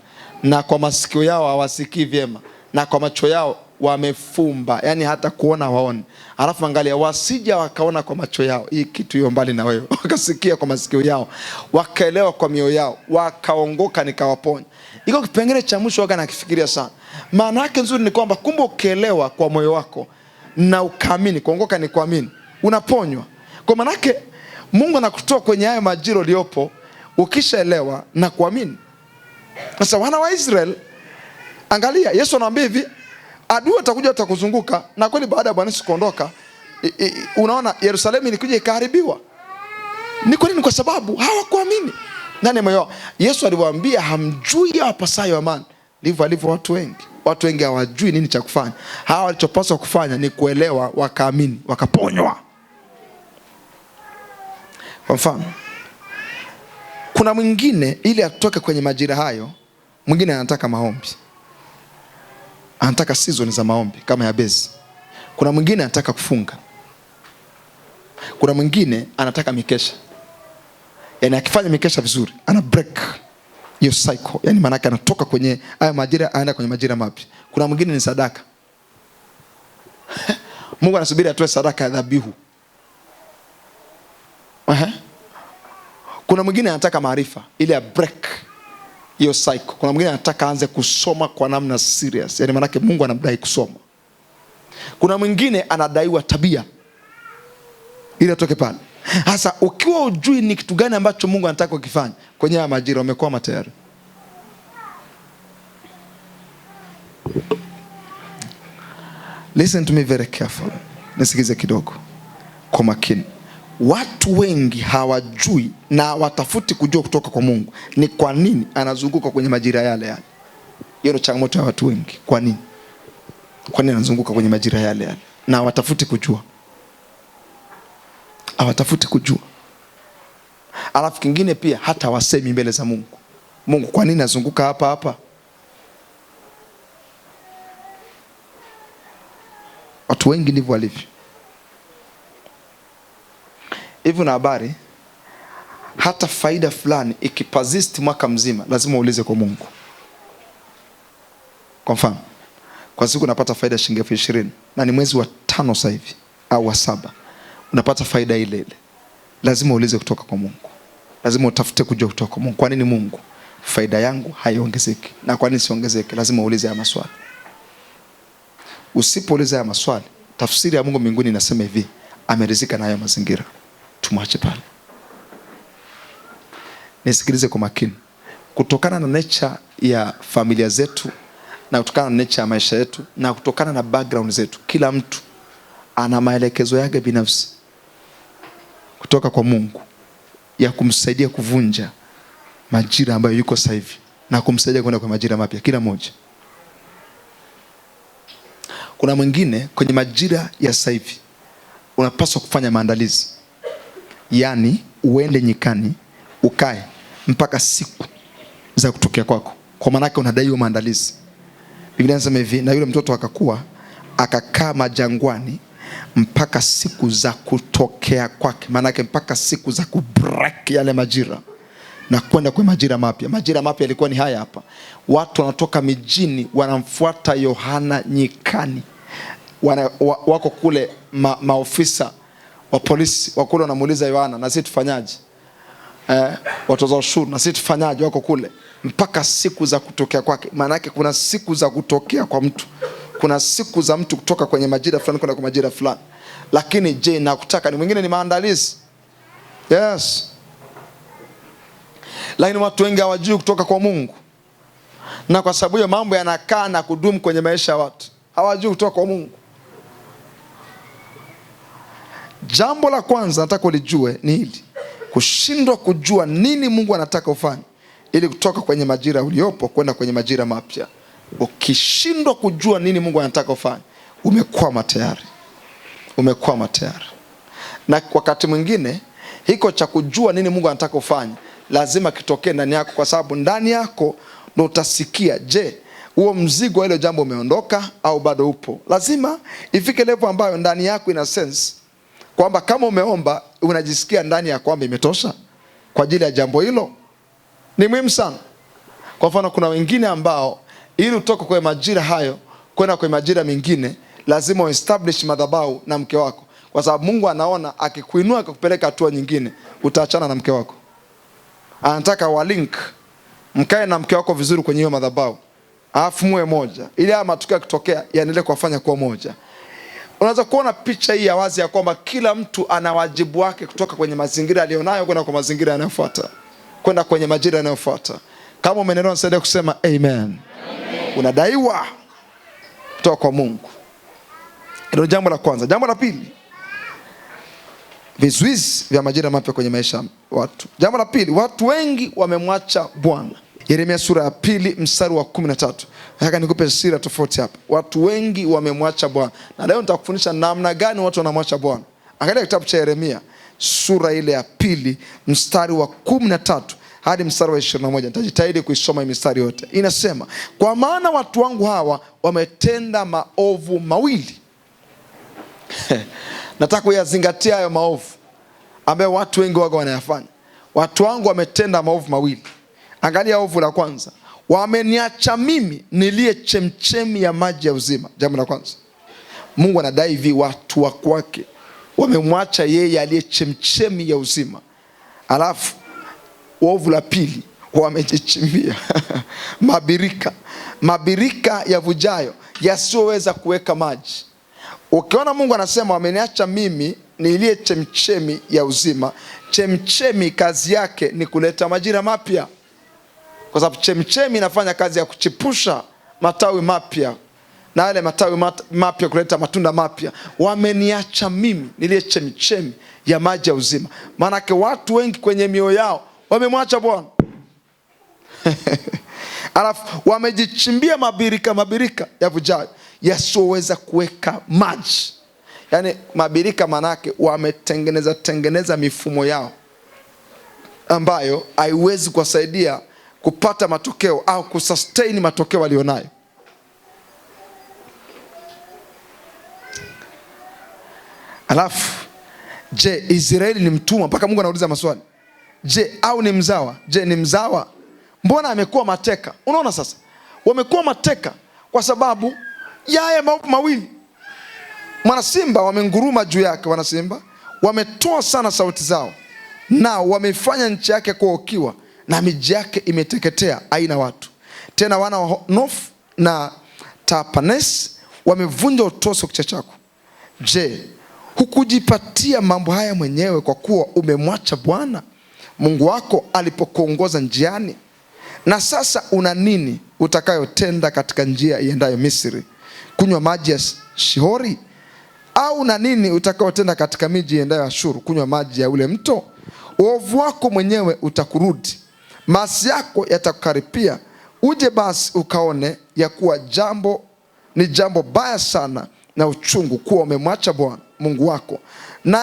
Na kwa masikio yao hawasikii vyema, na kwa macho yao wamefumba, yani hata kuona waone. Alafu angalia, wasija wakaona kwa macho yao, hii kitu hiyo mbali na wewe, wakasikia kwa masikio yao, wakaelewa kwa mioyo yao, wakaongoka nikawaponya. Iko kipengele cha mwisho waga nakifikiria sana. Maana yake nzuri ni kwamba kumbe ukielewa kwa moyo wako na ukaamini, kuongoka ni kuamini, unaponywa. Kwa maana yake Mungu anakutoa kwenye hayo majira uliopo ukishaelewa na kuamini. Sasa wana wa Israeli, angalia, Yesu anawaambia hivi, adui atakuja atakuzunguka. Na kweli baada ya Bwana Yesu kuondoka, unaona Yerusalemu ilikuja ikaharibiwa. Ni kwa nini? Kwa sababu hawakuamini. Nani moyo? Yesu aliwaambia hamjui yawapasayo amani. Ndivyo alivyo watu wengi. Watu wengi hawajui nini cha kufanya. Hawa walichopaswa kufanya ni kuelewa, wakaamini, wakaponywa. Kwa mfano, kuna mwingine ili atoke kwenye majira hayo, mwingine anataka maombi. Anataka season za maombi kama ya Bezi. Kuna mwingine anataka kufunga. Kuna mwingine anataka mikesha. Yani akifanya mikesha vizuri, ana break hiyo cycle. Yani maana yake anatoka kwenye haya majira aenda kwenye majira mapya. Kuna mwingine ni sadaka. Mungu anasubiri atoe sadaka ya dhabihu. Kuna mwingine anataka maarifa ili ya break hiyo cycle. Kuna mwingine anataka aanze kusoma kwa namna serious. Yani maana yake Mungu anamdai kusoma. Kuna mwingine anadaiwa tabia ili atoke pale. Sasa ukiwa ujui ni kitu gani ambacho Mungu anataka ukifanye kwenye haya majira, umekwama tayari. Listen to me very carefully. Nisikize kidogo kwa makini. Watu wengi hawajui na watafuti kujua kutoka kwa Mungu ni kwa nini anazunguka kwenye majira yale yale. Hiyo ndio changamoto ya watu wengi. Kwa nini? Kwa nini anazunguka kwenye majira yale yale? Na watafuti kujua. Hawatafuti kujua. Alafu kingine pia hata wasemi mbele za Mungu. Mungu, kwa nini nazunguka hapa hapa? Watu wengi ndivyo walivyo. Hivyo na habari, hata faida fulani ikipazist mwaka mzima, lazima uulize kwa Mungu. Kwa mfano, kwa siku unapata faida shilingi 20,000 na ni mwezi wa 5 sasa hivi au wa 7, unapata faida ile ile. Lazima uulize kutoka kwa Mungu. Lazima utafute kujua kutoka kwa Mungu. Kwa nini Mungu faida yangu haiongezeki? Na kwa nini siongezeke? Lazima uulize haya maswali. Usipouliza haya maswali, tafsiri ya Mungu mbinguni inasema hivi, ameridhika na haya mazingira, tumwache pale. Nisikilize kwa makini. Kutokana na nature ya familia zetu, na kutokana na nature ya maisha yetu, na kutokana na background zetu, kila mtu ana maelekezo yake binafsi kutoka kwa Mungu ya kumsaidia kuvunja majira ambayo yuko sasa hivi na kumsaidia kwenda kwa majira mapya, kila mmoja. Kuna mwingine kwenye majira ya sasa hivi unapaswa kufanya maandalizi. Yaani uende nyikani, ukae mpaka siku za kutokea kwako. Kwa maana yake unadaiwa maandalizi. Biblia inasema hivi, na yule mtoto akakua, akakaa majangwani mpaka siku za kutokea kwake. Maana yake mpaka siku za kubreak yale majira na kwenda kwa majira mapya. Majira mapya yalikuwa ni haya hapa. Watu wanatoka mijini wanamfuata Yohana nyikani. Wako kule maofisa wa polisi wakule wanamuuliza Yohana, na sisi tufanyaje? Watoza ushuru, na sisi tufanyaje? Wako kule mpaka siku za kutokea kwake. Maana yake kuna siku za kutokea kwa mtu. Kuna siku za mtu kutoka kwenye majira fulani kwenda kwa majira fulani. Lakini je, na kutaka ni mwingine ni maandalizi. Yes. Lakini watu wengi hawajui kutoka kwa Mungu. Na kwa sababu hiyo mambo yanakaa na kudumu kwenye maisha ya watu. Hawajui kutoka kwa Mungu. Jambo la kwanza nataka ulijue ni hili. Kushindwa kujua nini Mungu anataka ufanye ili kutoka kwenye majira uliopo kwenda kwenye majira mapya. Ukishindwa kujua nini Mungu anataka ufanye, umekwama tayari. Umekwama tayari. Na wakati mwingine hiko cha kujua nini Mungu anataka ufanye lazima kitokee ndani yako, kwa sababu ndani yako ndio utasikia, je, huo mzigo wa ile jambo umeondoka au bado upo. Lazima ifike level ambayo ndani yako ina sense kwamba kama umeomba unajisikia ndani ya kwamba imetosha kwa ajili ya jambo hilo. Ni muhimu sana. Kwa mfano, kuna wengine ambao ili utoke kwa majira hayo kwenda kwa majira mengine, lazima uestablish madhabahu na mke wako, kwa sababu Mungu anaona akikuinua akakupeleka hatua nyingine, utaachana na mke wako. Anataka wa link mkae na mke wako vizuri kwenye hiyo madhabahu, alafu muwe moja, ili haya matukio yakitokea yaendelee kuwafanya kuwa moja. Unaweza kuona picha hii ya wazi ya kwamba kila mtu ana wajibu wake kutoka kwenye mazingira alionayo kwenda kwa mazingira yanayofuata, kwenda kwenye majira yanayofuata. Kama umeelewa, nisaidie kusema amen. Amen. Unadaiwa kutoka kwa Mungu. Hilo jambo la kwanza. Jambo la pili, vizuizi vya majira mapya kwenye maisha ya watu. Jambo la pili, watu wengi wamemwacha Bwana. Yeremia sura ya 2 mstari wa 13. Nataka nikupe siri tofauti hapa. Watu wengi wamemwacha Bwana. Na leo nitakufundisha namna gani watu wanamwacha Bwana. Angalia kitabu cha Yeremia sura ile ya 2 mstari wa 13 hadi mstari wa 21. Nitajitahidi kuisoma hii mistari yote. Inasema, kwa maana watu wangu hawa wametenda maovu mawili. Nataka kuyazingatia hayo maovu ambayo watu wengi waga wanayafanya. Watu wangu wametenda maovu mawili. Angalia ovu la kwanza. Wameniacha mimi niliye chemchemi ya maji ya uzima. Jambo la kwanza. Mungu anadai hivi, watu wa kwake wamemwacha yeye aliye chemchemi ya uzima. Alafu ovu la pili, wamejichimbia mabirika yavujayo yasioweza kuweka maji. Ukiona Mungu anasema wameniacha mimi niliye chemchemi ya uzima, chemchemi kazi yake ni kuleta majira mapya. Kwa sababu chemchemi inafanya kazi ya kuchipusha matawi mapya, na yale matawi mapya kuleta matunda mapya. Wameniacha mimi niliye chemchemi ya maji ya uzima. Maanake watu wengi kwenye mioyo yao wamemwacha Bwana. Alafu wamejichimbia mabirika yavujayo yasioweza kuweka maji. Yaani mabirika manake wametengeneza mifumo yao ambayo haiwezi kuwasaidia kupata matokeo au kusustain matokeo walionayo. Alafu, je, Israeli ni mtumwa? Mpaka Mungu anauliza maswali. Je, au ni mzawa? Je, ni mzawa? Mbona amekuwa mateka? Unaona sasa, wamekuwa mateka kwa sababu ya haya maovu mawili. Mwana simba wamenguruma juu yake, wana simba wametoa sana sauti zao, na wamefanya nchi yake kuwa ukiwa, na miji yake imeteketea, haina watu tena. Wana wa Nofu na Tapanesi wamevunja utosi wa kichwa chako. Je, hukujipatia mambo haya mwenyewe kwa kuwa umemwacha Bwana Mungu wako alipokuongoza njiani? Na sasa una nini utakayotenda katika njia iendayo Misri, kunywa maji ya Shihori? Au na nini utakayotenda katika miji iendayo Ashuru, kunywa maji ya ule mto? Uovu wako mwenyewe utakurudi, maasi yako yatakukaripia. Uje basi ukaone ya kuwa ni jambo baya sana na uchungu kuwa umemwacha Bwana Mungu wako, na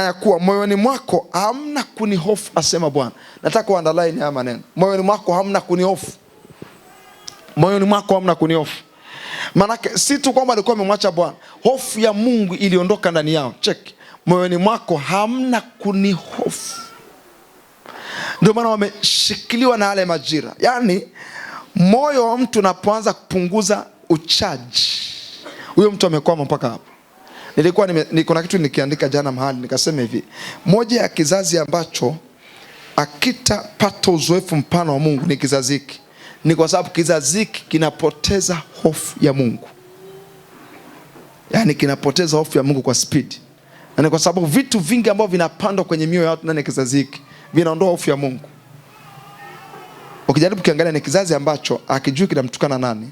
ya kuwa moyoni mwako hamna kunihofu, asema Bwana. Nataka uandalaini haya maneno. Moyoni mwako hamna kunihofu. Moyoni mwako hamna kunihofu. Manake si tu kwamba alikuwa amemwacha Bwana, hofu ya Mungu iliondoka ndani yao. Check. Moyoni mwako hamna kunihofu. Ndio maana wameshikiliwa na yale majira. Yaani moyo wa mtu unapoanza kupunguza uchaji, huyo mtu amekwama mpaka hapo. Kuna kitu nikiandika jana mahali nikasema hivi, moja ya kizazi ambacho akitapata uzoefu mpana wa Mungu ni kizazi hiki. Ni kwa sababu kizazi hiki kinapoteza hofu ya Mungu. Yaani kinapoteza hofu ya Mungu kwa speed. Na ni kwa sababu vitu vingi ambavyo vinapandwa kwenye mioyo ya watu ndani ya kizazi hiki vinaondoa hofu ya Mungu. Ukijaribu kiangalia, ni kizazi ambacho akijui kinamtukana nani,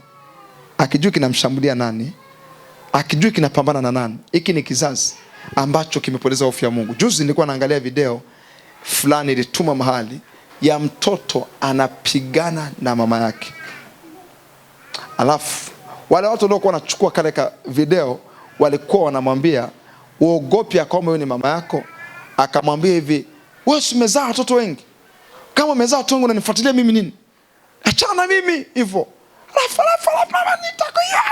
akijui kinamshambulia nani, akijui kinapambana na nani. Hiki ni kizazi ambacho kimepoteza hofu ya Mungu. Juzi nilikuwa naangalia video fulani ilituma mahali ya mtoto anapigana na mama yake. Alafu wale watu waliokuwa wanachukua kale ka video walikuwa wanamwambia, uogopi kwamba wewe ni mama yako? Akamwambia hivi, wewe umezaa watoto wengi. Kama umezaa watoto wengi unanifuatilia mimi nini? Achana na mimi hivyo. Mama nitakuya.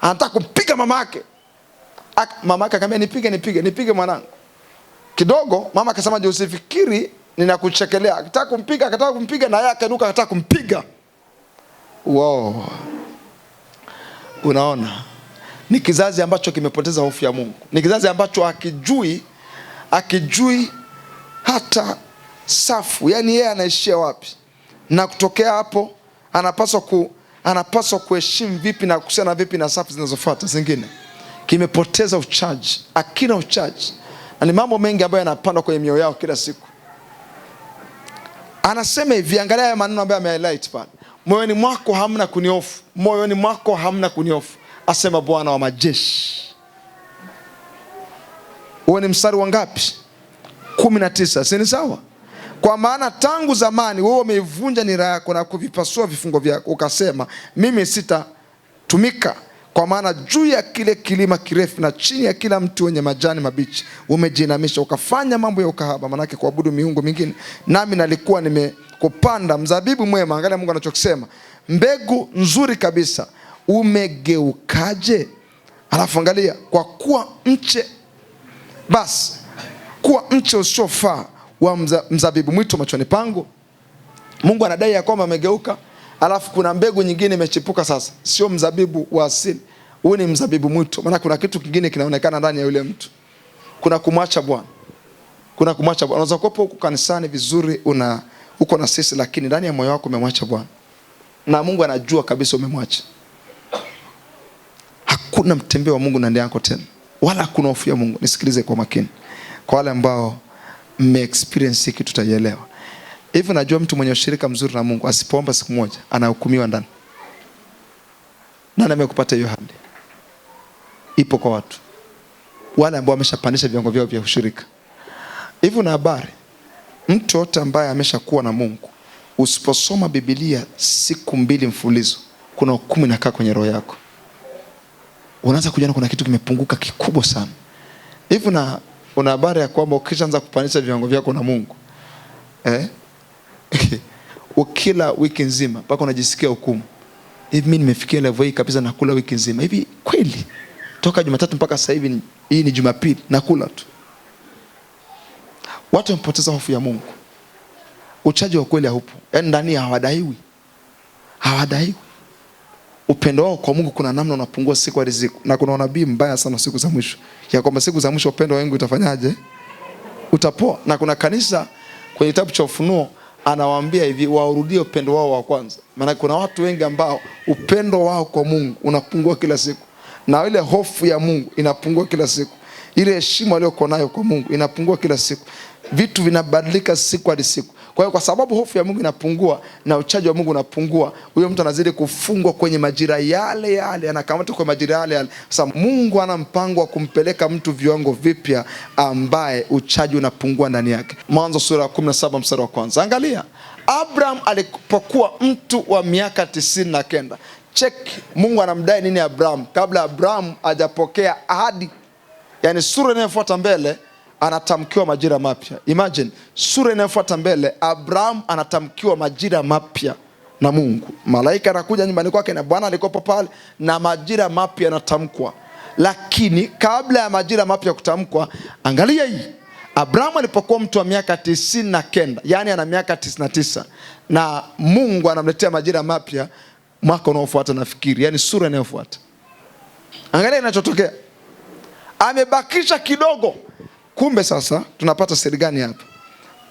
Anataka kumpiga mama yake. Mama yake akamwambia nipige mwanangu. Kidogo mama akasema je, usifikiri ninakuchekelea. Akataka kumpiga na yeye akanuka akataka kumpiga. Wow. Unaona? Ni kizazi ambacho kimepoteza hofu ya Mungu. Ni kizazi ambacho hakijui hata safu. Yaani yeye anaishia wapi? Na kutokea hapo anapaswa kuheshimu vipi na kuhusiana vipi na safu zinazofuata zingine. Kimepoteza uchaji, akina uchaji. Na ni mambo mengi ambayo yanapandwa kwenye mioyo yao kila siku. Anasema hivi, angalia haya maneno ambayo ame-highlight pale. Moyoni mwako hamna kuniofu. Moyoni mwako hamna kuniofu, asema Bwana wa majeshi. Huo ni mstari wa ngapi? 19. Si ni sawa? Kwa maana tangu zamani wewe umeivunja nira yako na kuvipasua vifungo vyako, ukasema mimi sitatumika. Kwa maana juu ya kile kilima kirefu na chini ya kila mti wenye majani mabichi umejinamisha, ukafanya mambo ya ukahaba, manake kuabudu miungu mingine. Nami nalikuwa nimekupanda mzabibu mwema. Angalia Mungu anachokisema, mbegu nzuri kabisa, umegeukaje? Alafu angalia, kwa kuwa mche, basi kuwa mche usiofaa wa mzabibu mwitu machoni pangu. Mungu anadai ya kwamba amegeuka. Alafu kuna mbegu nyingine imechipuka sasa. Sio mzabibu wa asili. Huu ni mzabibu mwitu. Maana kuna kitu kingine kinaonekana ndani ya yule mtu. Kuna kumwacha Bwana. Unaweza kuwa huko kanisani vizuri, uko na sisi, lakini ndani ya moyo wako umemwacha Bwana. Na Mungu anajua kabisa umemwacha. Hakuna mtembeo wa Mungu ndani yako tena. Wala hakuna hofu ya Mungu. Nisikilize kwa makini. Kwa wale ambao mme-experience hiki tutaielewa. Hivi najua mtu mwenye ushirika mzuri na Mungu asipoomba siku moja anahukumiwa ndani. Nani amekupata hiyo hali? Ipo kwa watu wale ambao wameshapandisha viwango vyao vya ushirika. Hivi na habari, mtu yote ambaye ameshakuwa na Mungu, usiposoma Biblia siku 2 mfululizo, kuna hukumu inakaa kwenye roho yako. Unaanza kujiona kuna kitu kimepunguka kikubwa sana. Hivi na una habari ya kwamba ukishaanza kupandisha viwango vyako na Mungu, ukila wiki nzima mpaka unajisikia hukumu. Hivi mimi nimefikia level hii kabisa, nakula wiki nzima. Hivi kweli? Toka Jumatatu mpaka sasa hivi hii ni Jumapili nakula tu. Watu wamepoteza hofu ya Mungu. Uchaji wa kweli haupo. Yaani ndani hawadaiwi. Upendo wao kwa Mungu kuna namna unapungua siku hadi siku. Na kuna nabii mbaya sana siku za mwisho, ya kwamba siku za mwisho upendo wangu utafanyaje? Utapoa. Na kuna kanisa kwenye kitabu cha Ufunuo anawaambia hivi, waurudie upendo wao wa kwanza. Maana kuna watu wengi ambao upendo wao kwa Mungu unapungua kila siku. Na ile hofu ya Mungu inapungua kila siku. Ile heshima waliokuwa nayo kwa Mungu inapungua kila siku. Vitu vinabadilika siku hadi siku. Kwa hiyo kwa sababu hofu ya Mungu inapungua na uchaji wa Mungu unapungua, huyo mtu anazidi kufungwa kwenye majira yale, anakamatwa kwa majira yale. Sasa Mungu ana mpango wa kumpeleka mtu viwango vipya ambaye uchaji unapungua ndani yake. Mwanzo sura ya 17 mstari wa 1. Angalia, Abraham alipokuwa mtu wa miaka 99. Check Mungu anamdai nini Abraham kabla Abraham hajapokea ahadi. Yaani sura inayofuata mbele anatamkiwa majira mapya. Imagine, sura inayofuata mbele Abraham anatamkiwa majira mapya na Mungu. Malaika anakuja nyumbani kwake na Bwana alikuwa pale na majira mapya yanatamkwa. Lakini kabla ya majira mapya kutamkwa, angalia hii. Abraham alipokuwa mtu wa miaka 99, yani ana miaka 99, na Mungu anamletea majira mapya mwaka unaofuata nafikiri, yani sura inayofuata. Angalia kinachotokea. Amebakisha kidogo. Kumbe sasa tunapata siri gani hapa?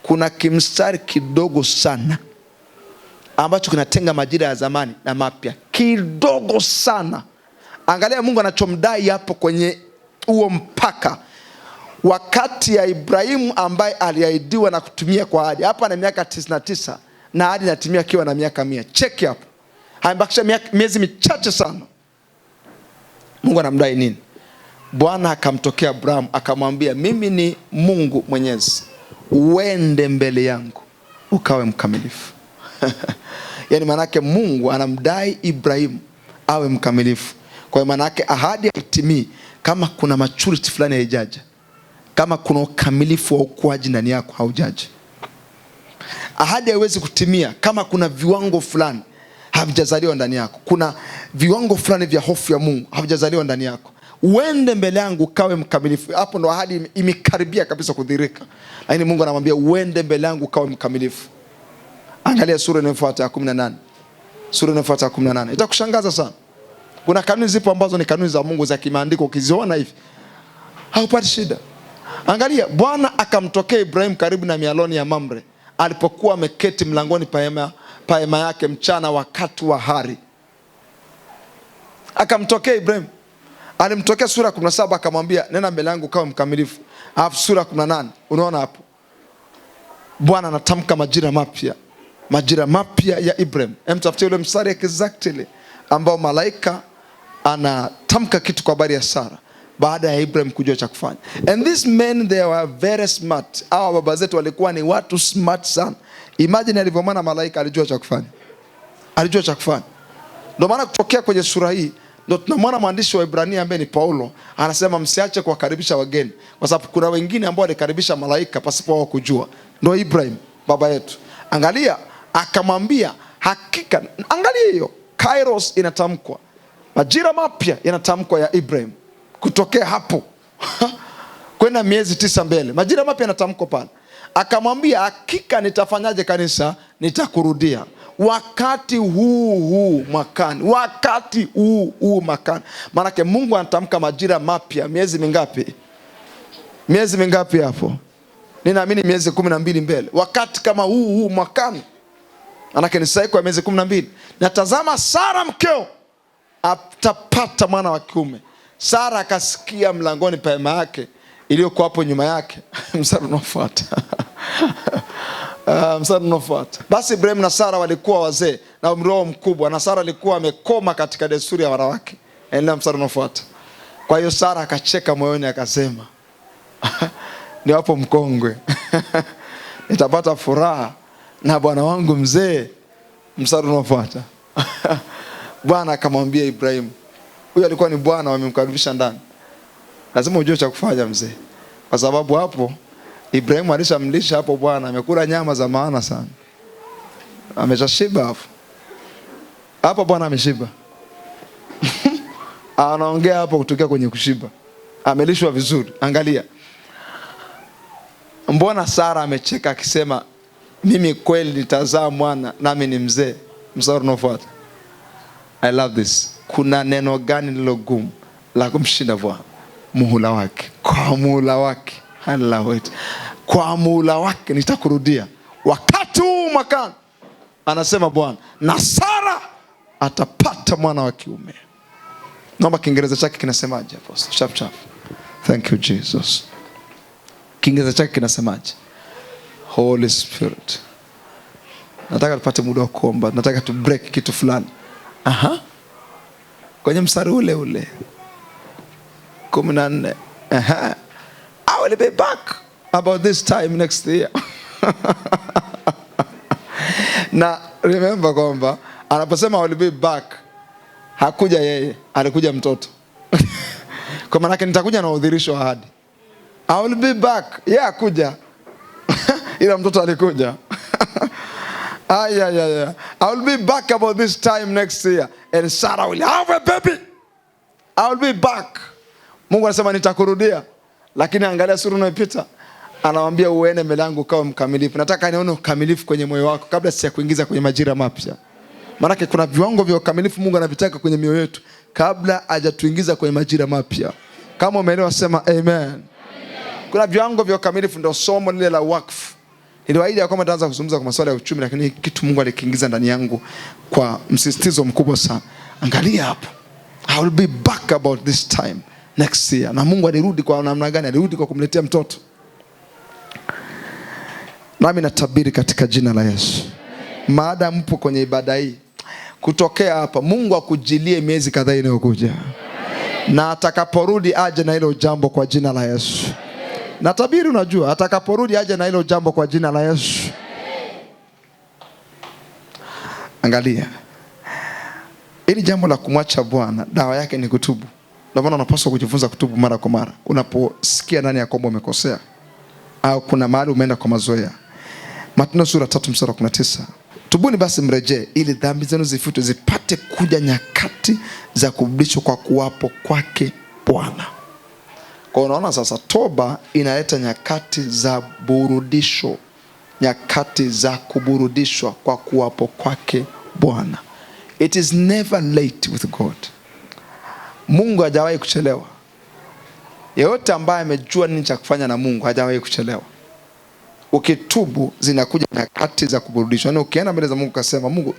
Kuna kimstari kidogo sana ambacho kinatenga majira ya zamani na mapya. Kidogo sana. Angalia Mungu anachomdai hapo kwenye huo mpaka. Wakati ya Ibrahimu ambaye aliahidiwa na kutumia kwa ahadi. Hapa ana miaka 99 na ahadi inatimia akiwa na miaka 100. Cheki hapo. Amebakisha miezi michache sana. Mungu anamdai nini? Bwana akamtokea Abraham akamwambia, mimi ni Mungu Mwenyezi, uende mbele yangu ukawe mkamilifu. Yani manake Mungu anamdai Ibrahim awe mkamilifu. Kwa hiyo manake ahadi haitimii kama kuna maturity fulani haijaja. kama kuna ukamilifu wa ukuaji ndani yako haujaji. Ahadi haiwezi kutimia kama kuna viwango fulani havijazaliwa ndani yako. Kuna viwango fulani vya hofu ya Mungu havijazaliwa ndani yako. Uende mbele yangu kawe mkamilifu. Hapo ndo ahadi imekaribia kabisa kudhihirika. Lakini Mungu anamwambia uende mbele yangu kawe mkamilifu. Angalia sura inayofuata ya 18. Sura inayofuata ya 18. Itakushangaza sana. Kuna kanuni zipo ambazo ni kanuni za Mungu za kimaandiko, ukiziona hivi haupati shida. Angalia, Bwana akamtokea Ibrahim karibu na mialoni ya Mamre alipokuwa ameketi mlangoni pa hema yake mchana wakati wa hari. Akamtokea Ibrahim. Alimtokea sura 17 akamwambia nenda mbele yangu kawe mkamilifu. Alafu sura 18 unaona hapo Bwana anatamka majira mapya. Majira mapya ya Ibrahim. Tafutie ule mstari exactly ambao malaika anatamka kitu kwa habari ya Sara baada ya Ibrahim kujua cha kufanya. And these men, they were very smart. Hawa baba zetu walikuwa ni watu smart sana. Imagine alivyomwona malaika, alijua cha kufanya. Alijua cha kufanya. Ndio maana kutokea kwenye sura hii ndio tunamwona mwandishi wa Ibrania ambaye ni Paulo anasema msiache kuwakaribisha wageni, kwa sababu kuna wengine ambao walikaribisha malaika pasipo wao kujua. Ndio Ibrahim baba yetu. Angalia, akamwambia hakika, angalia hiyo Kairos inatamkwa. Majira mapya yanatamkwa ya Ibrahim. Kutokea hapo kwenda miezi 9 mbele, majira mapya yanatamkwa pale. Akamwambia hakika nitafanyaje kanisa? Nitakurudia wakati huu mwakani. Wakati huu mwakani. Maana yake Mungu anatamka majira mapya miezi mingapi? Miezi mingapi hapo? Ninaamini miezi 12 mbele. Wakati kama huu mwakani. Maana yake ni sahihi kwa miezi 12. Na tazama Sara mkeo atapata mwana wa kiume. Sara akasikia mlangoni pa hema yake iliyokuwa hapo nyuma yake. Mstari unaofuata. Mstari unaofuata. Basi Ibrahim na Sara walikuwa wazee na umri wao mkubwa, na Sara alikuwa amekoma katika desturi ya wanawake. Endelea mstari unaofuata. Kwa hiyo Sara akacheka moyoni akasema ni wapo mkongwe. Nitapata furaha na bwana wangu mzee. Mstari unaofuata. Bwana akamwambia Ibrahim, huyu alikuwa ni bwana wamemkaribisha ndani, lazima ujue cha kufanya mzee, kwa sababu hapo Ibrahim alishamlisha hapo bwana, amekula nyama za maana sana, ameshashiba hapo bwana ameshiba. Anaongea hapo kutokea kwenye kushiba, amelishwa vizuri. Angalia, mbona Sara amecheka akisema mimi kweli nitazaa mwana nami ni mzee. Mstari unaofuata. I love this. Kuna neno gani lilo gumu la kumshinda Bwana? Muhula wake. Kwa muhula wake. Hallelujah. Kwa muhula wake nitakurudia wakati huu mwakani, anasema Bwana, na Sara atapata mwana wa kiume. Naomba Kiingereza chake kinasemaje hapo? Chap chap. Thank you Jesus. Kiingereza chake kinasemaje? Holy Spirit. Nataka tupate muda wa kuomba. Nataka tu break kitu fulani. Kwenye mstari ule 14. I will be back about this time next year. Na remember kwamba anaposema I will be back, hakuja yeye, alikuja mtoto. Kwa maana yake nitakuja na udhirisho wa ahadi. I will be back. Yeye hakuja. Ila mtoto alikuja. I will be back about this time next year and Sarah will have a baby. I will be back. Mungu anasema nitakurudia. Lakini angalia sura inayopita, anamwambia uende mbele yangu kawe mkamilifu. Nataka nione ukamilifu kwenye moyo wako kabla sija kuingiza kwenye majira mapya. Maana kuna viwango vya ukamilifu Mungu anavitaka kwenye mioyo yetu kabla hajatuingiza kwenye majira mapya. Kama umeelewa sema amen. Amen. Kuna viwango vya ukamilifu, ndio somo lile la wakfu. Niliwaahidi ya kwamba nitaanza kuzungumza kwa masuala ya uchumi, lakini kitu Mungu alikiingiza ndani yangu kwa msisitizo mkubwa sana. Angalia hapo. I will be back about this time next year. Na Mungu alirudi kwa namna gani? Alirudi kwa kumletea mtoto. Nami natabiri katika jina la Yesu, maada mpo kwenye ibada hii, kutokea hapa Mungu akujilie miezi kadhaa inayokuja. Na atakaporudi aje na hilo jambo kwa jina la Yesu. Natabiri, unajua atakaporudi aje na hilo jambo kwa jina la Yesu. Angalia, ili jambo la kumwacha Bwana dawa yake ni kutubu. Ndio maana unapaswa kujifunza kutubu mara kwa mara. Unaposikia ndani ya kwamba umekosea au kuna mahali umeenda kwa mazoea. Matendo sura 3 mstari wa 19. Tubuni basi mrejee ili dhambi zenu zifutwe, zipate kuja nyakati za kurudishwa kwa kuwapo kwake Bwana. Kwa unaona sasa, toba inaleta nyakati za burudisho, nyakati za kuburudishwa kwa kuwapo kwake Bwana. It is never late with God. Mungu hajawahi kuchelewa. Yeyote ambaye amejua nini cha kufanya na Mungu hajawahi kuchelewa. Ukitubu zinakuja nyakati za kuburudishwa. Yaani ukienda mbele za Mungu ukasema, Mungu,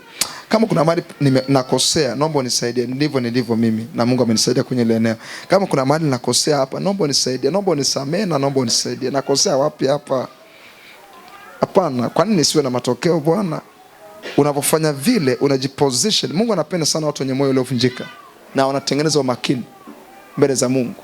kama kuna mahali nakosea, naomba unisaidie. Nilivyo mimi, na Mungu amenisaidia kwenye ile eneo. Kama kuna mahali nakosea hapa, naomba unisaidie, naomba unisamehe na naomba unisaidie. Nakosea wapi hapa? Hapana, kwa nini nisiwe na matokeo Bwana? Unapofanya vile unajiposition. Mungu anapenda sana watu wenye moyo uliovunjika na wanatengeneza umakini mbele za Mungu.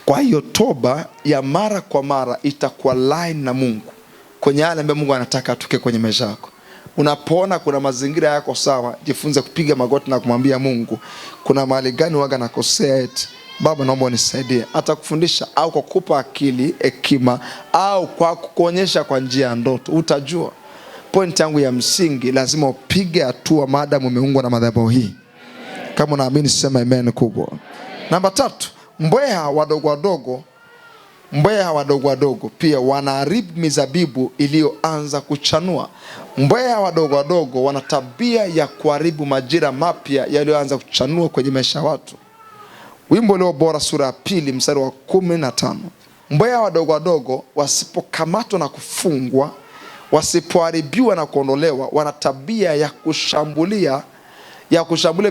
Kwa hiyo toba ya mara kwa mara itakuwa line na Mungu kwenye yale ambayo Mungu anataka atuke kwenye maisha yako. Unapoona kuna mazingira yako sawa, jifunze kupiga magoti na kumwambia Mungu, kuna mahali gani waga nakosea eti Baba naomba unisaidie. Atakufundisha au kwa kukupa akili, hekima, au kwa kukuonyesha kwa njia ya ndoto. Utajua. Point yangu ya msingi, lazima upige hatua maadamu umeungwa na madhabahu hii. Kama unaamini sema amen kubwa. Namba 3, mbweha wadogo wadogo pia wanaharibu mizabibu iliyoanza kuchanua. Mbweha wadogo wana tabia ya kuharibu majira mapya yaliyoanza kuchanua kwenye maisha ya watu. Wimbo leo bora sura ya 2 mstari wa 15. Mbweha wadogo wasipokamatwa na kufungwa, wasipoharibiwa na kuondolewa, wana tabia ya kushambulia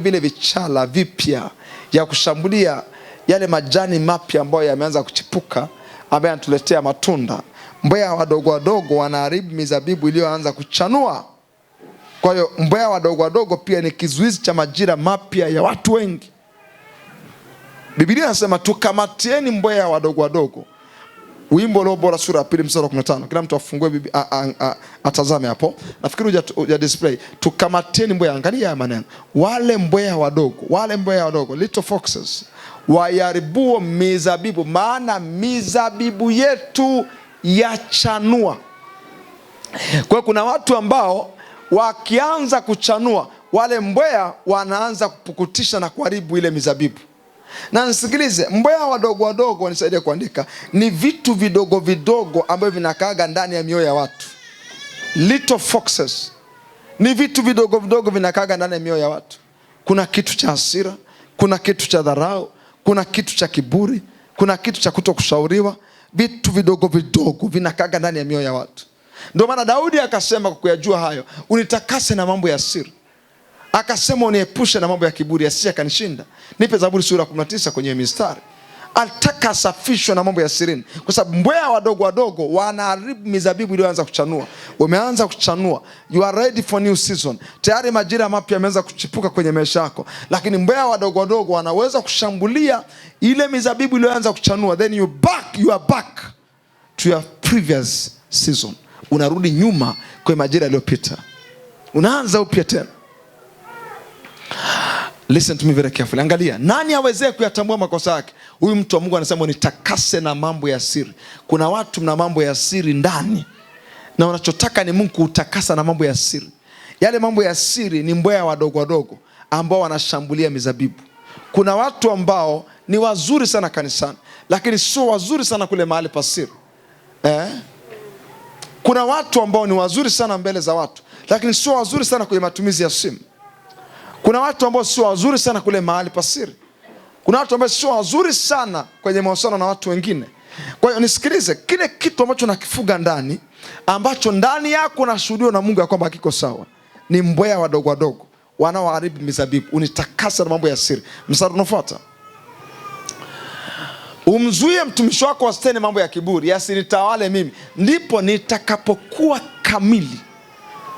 vile vichala vipya, ya kushambulia yale majani mapya ambayo yameanza kuchipuka, ambayo yanatuletea matunda. Mbweha wadogo wanaharibu mizabibu iliyoanza kuchanua. Kwa hiyo mbweha wadogo pia ni kizuizi cha majira mapya ya watu wengi. Biblia inasema tukamatieni mbweha wadogo. Wimbo leo bora sura ya 2 mstari wa 15. Kila mtu afungue atazame hapo. Nafikiri uja display. Tukamatieni mbweha. Angalia haya maneno. Wale mbweha wadogo, little foxes, wayaribuo mizabibu, maana mizabibu yetu yachanua. Kwa kuna watu ambao wakianza kuchanua, wale mbweha wanaanza kupukutisha na kuharibu ile mizabibu. Na nisikilize, mbweha wadogo wanisaidie kuandika, ni vitu vidogo ambavyo vinakaaga ndani ya mioyo ya watu. Little foxes ni vitu vidogo vinakaaga ndani ya mioyo ya watu. Kuna kitu cha hasira, kuna kitu cha dharau, kuna kitu cha kiburi, kuna kitu cha kutokushauriwa. Vitu vidogo vinakaaga ndani ya mioyo ya watu. Ndio maana Daudi akasema kwa kuyajua hayo, unitakase na mambo ya siri. Akasema uniepushe na mambo ya kiburi yasije kanishinda. Nipe Zaburi sura 19 kwenye mistari. Alitaka asafishwe na mambo ya sirini. Kwa sababu mbweha wadogo wanaharibu mizabibu iliyoanza kuchanua. Umeanza kuchanua. You are ready for new season. Tayari majira mapya yameanza kuchipuka kwenye maisha yako. Lakini mbweha wadogo wanaweza kushambulia ile mizabibu iliyoanza kuchanua. Then you are back to your previous season. Unarudi nyuma kwa majira yaliyopita. Unaanza upya tena. Listen to me very carefully. Angalia, nani aweze kuyatambua makosa yake? Huyu mtu wa Mungu anasema nitakase na mambo ya siri. Kuna watu mna mambo ya siri ndani, na unachotaka ni Mungu kutakasa na mambo ya siri. Yale mambo ya siri ni mbweha wadogo ambao wanashambulia mizabibu. Kuna watu ambao ni wazuri sana kanisani, lakini sio wazuri sana kule mahali pa siri. Kuna watu ambao ni wazuri sana mbele za watu, lakini sio wazuri sana kwenye matumizi ya simu. Kuna watu ambao sio wazuri sana kule mahali pa siri. Kuna watu ambao sio wazuri sana kwenye mahusiano na watu wengine. Kwa hiyo nisikilize, kile kitu ambacho nakifuga ndani, ambacho ndani yako nashuhudia na Mungu ya kwamba hakiko sawa, ni mbweha wadogo wanaoharibu mizabibu. Unitakasa na mambo ya siri. Mstari unafuata. Umzuie mtumishi wako asitende mambo ya kiburi, yasinitawale mimi, ndipo nitakapokuwa kamili.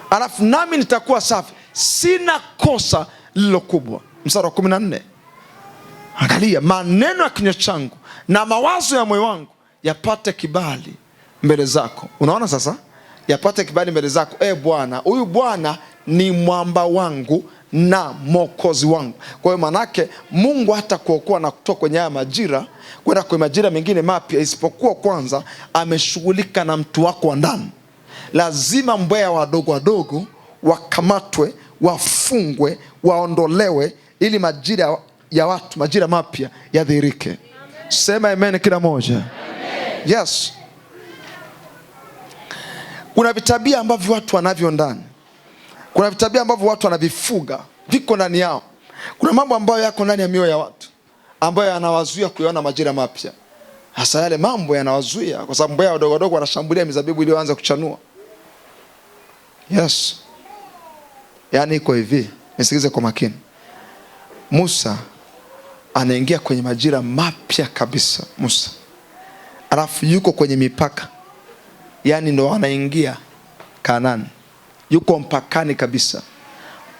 Alafu nami nitakuwa safi, sina kosa lilo kubwa. Mstari wa 14. Angalia, maneno ya kinywa changu na mawazo ya moyo wangu yapate kibali mbele zako. Unaona sasa? Yapate kibali mbele zako. Bwana, huyu Bwana ni mwamba wangu na Mwokozi wangu. Kwa hiyo manake Mungu hata kuokoa na kutoka kwenye haya majira kwenda kwenye majira mengine mapya, isipokuwa kwanza ameshughulika na mtu wako wa ndani. Lazima mbweha wadogo wadogo wakamatwe, wafungwe, waondolewe, ili majira ya watu, majira mapya yadhihirike. Sema amen kila moja. Amen. Yes. Kuna vitabia ambavyo watu wanavyo ndani. Kuna vitabia ambavyo watu wanavifuga, viko ndani yao. Kuna mambo ambayo yako ndani ya mioyo ya watu ambayo yanawazuia kuyaona majira mapya. Hasa yale mambo yanawazuia kwa sababu mbweha wadogo wadogo wanashambulia mizabibu iliyoanza kuchanua. Yes. Yaani iko hivi, nisikize kwa makini. Musa anaingia kwenye majira mapya kabisa. Musa alafu yuko kwenye mipaka, yaani ndo anaingia Kanaani, yuko mpakani kabisa.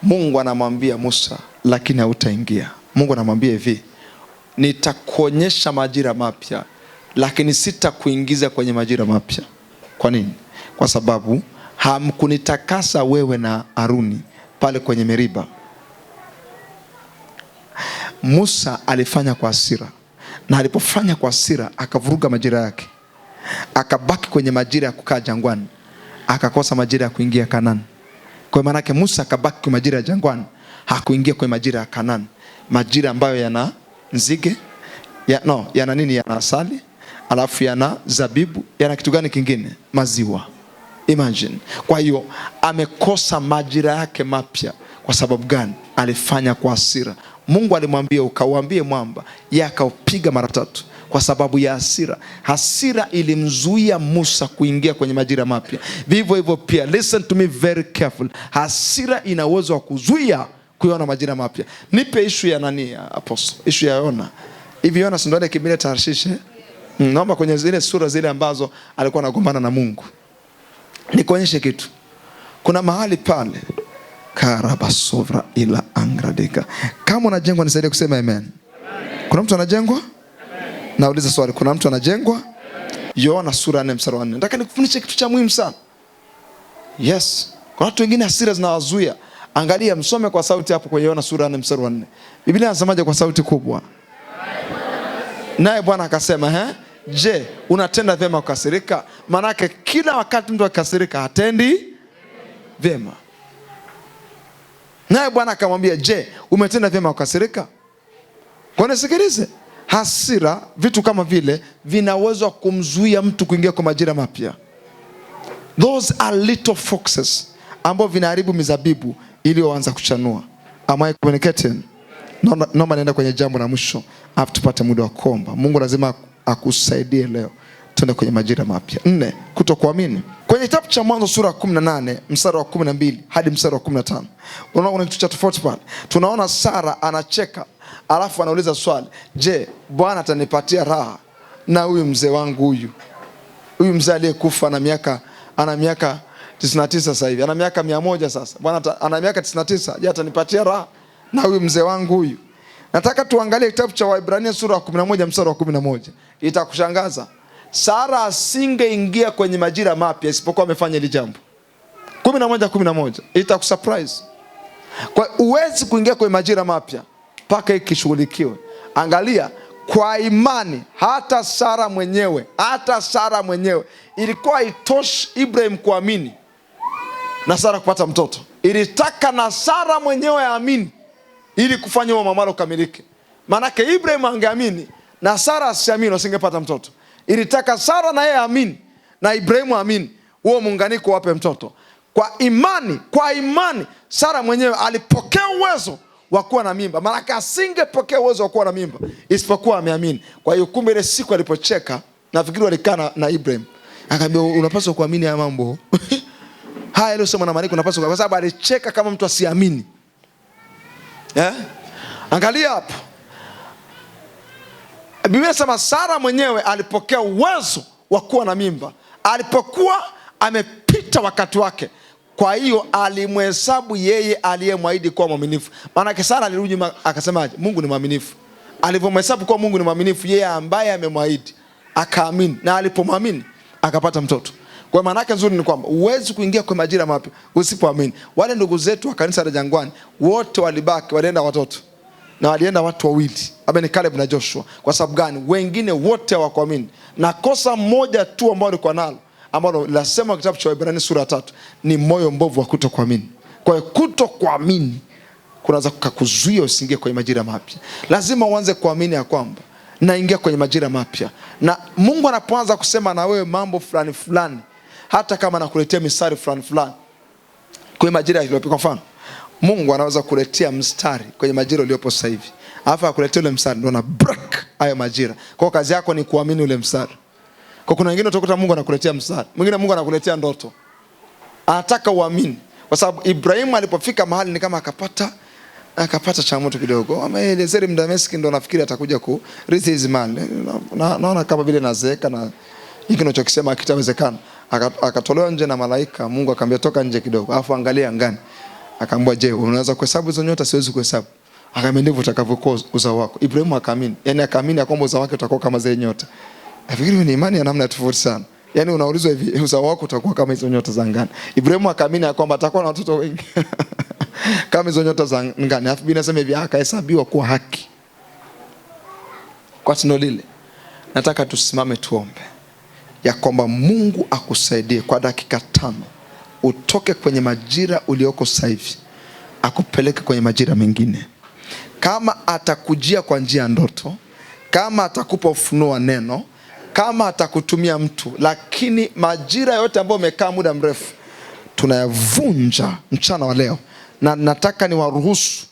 Mungu anamwambia Musa, lakini hautaingia. Mungu anamwambia hivi, nitakuonyesha majira mapya, lakini sitakuingiza kwenye majira mapya. Kwa nini? Kwa sababu hamkunitakasa wewe na Haruni pale kwenye Meriba. Musa alifanya kwa hasira, na alipofanya kwa hasira akavuruga majira yake, akabaki kwenye majira ya kukaa jangwani, akakosa majira ya kuingia Kanaani. Kwa maana yake Musa akabaki kwa majira ya jangwani, hakuingia kwenye majira ya Kanaani, majira ambayo yana nzige, yana nini, yana asali, alafu yana zabibu, yana kitu gani kingine? Maziwa. Imagine. Kwa hiyo amekosa majira yake mapya. Kwa sababu gani? Alifanya kwa hasira. Mungu alimwambia ukauambie mwamba, yeye akaupiga mara 3 kwa sababu ya hasira. Hasira ilimzuia Musa kuingia kwenye majira mapya. Vivyo hivyo pia, listen to me very careful, hasira ina uwezo wa kuzuia kuona majira mapya. Nipe issue ya nani ya apostle? Issue ya Yona. Hivi Yona si ndio ile kimbilia Tarshish? Naomba kwenye zile sura zile ambazo alikuwa anagombana na Mungu, nikuonyeshe kitu. Kuna mahali pale karabasovra ila angradika. Kama unajengwa nisaidie kusema amen. Amen. Kuna mtu anajengwa? Amen. Nauliza swali, kuna mtu anajengwa? Amen. Yohana sura 4 mstari wa 4. Nataka nikufundishe kitu cha muhimu sana. Yes. Kuna watu wengine hasira zinawazuia. Angalia, msome kwa sauti hapo kwenye Yohana sura 4 mstari wa 4. Biblia inasemaje kwa sauti kubwa? Naye Bwana akasema, je, unatenda vyema kukasirika? Manake kila wakati mtu akasirika hatendi vyema. Naye Bwana akamwambia, je, umetenda vyema kukasirika? Kwa nisikilize, hasira, vitu kama vile vinaweza kumzuia mtu kuingia kwa majira mapya. Those are little foxes ambao vinaharibu mizabibu iliyoanza kuchanua. Am I communicating? Naomba nienda kwenye jambo la mwisho, alafu tupate muda wa kuomba. Mungu lazima akusaidie leo tuende kwenye majira mapya. 4, kutokuamini. Kwenye kitabu cha Mwanzo sura 18 mstari wa 12 hadi mstari wa 15. Unaona kitu cha tofauti pale. Tunaona Sara anacheka, alafu anauliza swali, je, Bwana atanipatia raha na huyu mzee wangu huyu mzee aliyekufa ana miaka 99 sasa hivi. Ana miaka 100 sasa. Bwana ana miaka 99. Je, atanipatia raha na huyu mzee wangu huyu? Nataka tuangalie kitabu cha Waebrania sura 11 mstari wa 11. Itakushangaza. Sara asingeingia kwenye majira mapya isipokuwa amefanya hili jambo. 11:11. Itakusurprise. Kwa uwezi kuingia kwenye majira mapya mpaka ikishughulikiwe. Angalia, kwa imani hata Sara mwenyewe ilikuwa itoshi Ibrahim kuamini na Sara kupata mtoto. Ilitaka na Sara mwenyewe aamini ili kufanya huo mamalo kamilike. Manake Ibrahim angeamini na Sara asiamini, wasingepata mtoto. Ilitaka Sara na yeye aamini na Ibrahim aamini, huo muunganiko wape mtoto. Kwa imani Sara mwenyewe alipokea uwezo wa kuwa na mimba. Manake asingepokea uwezo wa kuwa na mimba isipokuwa ameamini. Kwa hiyo kumbe ile siku alipocheka, nafikiri walikaa na Ibrahim, akamwambia unapaswa kuamini haya mambo. Haya leo sema na maana unapaswa, kwa sababu alicheka kama mtu asiamini. Angalia hapo. Biblia inasema Sara mwenyewe alipokea uwezo wa kuwa na mimba alipokuwa amepita wakati wake. Kwa hiyo alimhesabu yeye aliyemwahidi kuwa mwaminifu. Maana Sara alirudi akasemaje? Mungu ni mwaminifu. Alipomhesabu kuwa Mungu ni mwaminifu, yeye ambaye amemwahidi akaamini, na alipomwamini akapata mtoto. Kwa maana yake nzuri ni kwamba uwezi kuingia kwa majira mapya usipoamini. Wale ndugu zetu wa kanisa la Jangwani wote walibaki, walienda watoto na walienda watu wawili, ni Caleb na Joshua. Kwa sababu gani? Wengine wote hawakuamini. Na kosa moja tu ambalo walikuwa nalo, ambalo linasema kitabu cha Waebrania sura 3, ni moyo mbovu wa kutokuamini. Kwa hiyo kutokuamini kunaweza kukuzuia usiingie kwenye majira mapya. Lazima uanze kuamini ya kwamba naingia kwenye majira mapya. Na Mungu anapoanza kusema na wewe mambo fulani fulani, hata kama anakuletea mistari fulani fulani kwenye majira yaliyopita. Kwa mfano, Mungu anaweza kuletea mstari kwenye majira uliopo sasa hivi, alafu akuletea ule mstari ndio na break hayo majira. Kwa kazi yako ni kuamini ule mstari. Kwa kuna wengine utakuta Mungu anakuletea mstari, mwingine Mungu anakuletea ndoto. Anataka uamini. Kwa sababu Ibrahimu alipofika mahali ni kama akapata changamoto kidogo. Ameelezea Mdameski ndo nafikiri atakuja kurithi hizo mali. Naona kama vile nazeeka na hiki ninachokisema hakitawezekana. Akatolewa nje na malaika. Mungu akamwambia toka nje kidogo, alafu angalia angani. Akamwambia, je, unaweza kuhesabu hizo nyota? Siwezi kuhesabu. Akamwambia ndivyo utakavyokuwa uzao wako. Ibrahimu akaamini. Yaani akaamini kwamba uzao wake utakuwa kama zile nyota. Nafikiri ni imani ya namna tofauti sana. Yaani unaulizwa hivi, uzao wako utakuwa kama hizo nyota za angani. Ibrahimu akaamini kwamba atakuwa na watoto wengi kama hizo nyota za angani. Alafu Biblia inasema hivi, akahesabiwa kuwa haki. Kwa tendo lile, nataka tusimame tuombe ya kwamba Mungu akusaidie kwa dakika 5 utoke kwenye majira ulioko sasa hivi, akupeleke kwenye majira mengine. Kama atakujia kwa njia ya ndoto, kama atakupa ufunuo wa neno, kama atakutumia mtu, lakini majira yote ambayo umekaa muda mrefu tunayavunja mchana wa leo. Na nataka ni waruhusu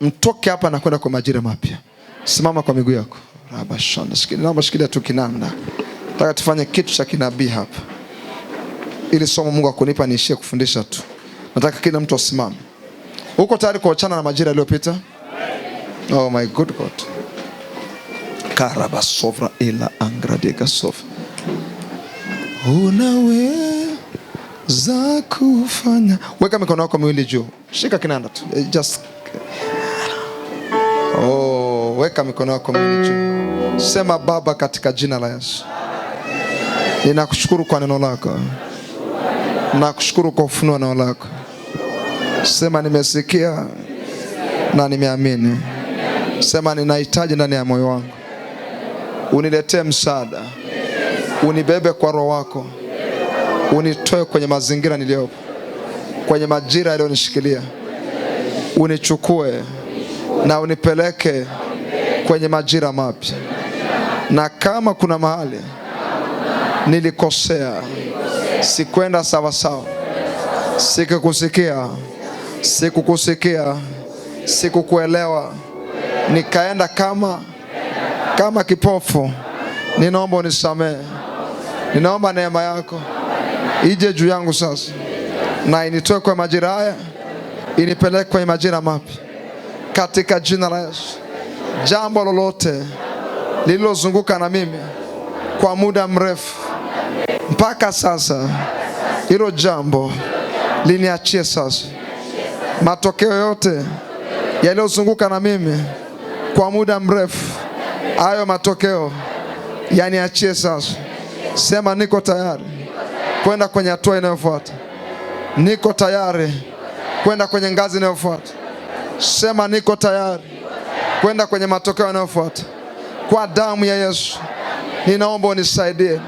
mtoke hapa na kwenda kwa majira mapya. Simama kwa miguu yako. Rabashanda, naomba shikilia tu kinanda. Nataka tufanye kitu cha kinabii hapa. Ili somo Mungu akunipa niishie kufundisha tu. Nataka kila mtu asimame. Uko tayari kuachana na majira yaliyopita? Oh my good God. Karabasovra ila angradega sof. Unaweza kufanya. Weka mikono yako miwili juu. Shika kinanda tu. Weka mikono yako miwili juu. Sema, Baba, katika jina la Yesu, ninakushukuru kwa neno lako. Nakushukuru kwa ufunuo wa neno lako. Sema, nimesikia na nimeamini. Sema, ninahitaji ndani ya moyo wangu. Uniletee msaada. Unibebe kwa roho wako. Unitoe kwenye mazingira niliyopo, kwenye majira yaliyonishikilia. Unichukue na unipeleke kwenye majira mapya. Na kama kuna mahali nilikosea, sikwenda sawa sawa, sikukusikia, sikukuelewa, nikaenda kama kipofu, ninaomba unisamehe. Ninaomba neema yako ije juu yangu sasa, na initoe kwa majira haya, inipeleke kwenye majira mapya, katika jina la Yesu. Jambo lolote lililozunguka na mimi kwa muda mrefu mpaka sasa, hilo jambo liniachie sasa. Matokeo yote yaliyozunguka na mimi kwa muda mrefu, hayo matokeo yaniachie sasa. Sema, niko tayari kwenda kwenye hatua inayofuata. Niko tayari kwenda kwenye ngazi inayofuata. Sema, niko tayari kwenda kwenye matokeo yanayofuata. Kwa damu ya Yesu, ninaomba unisaidie.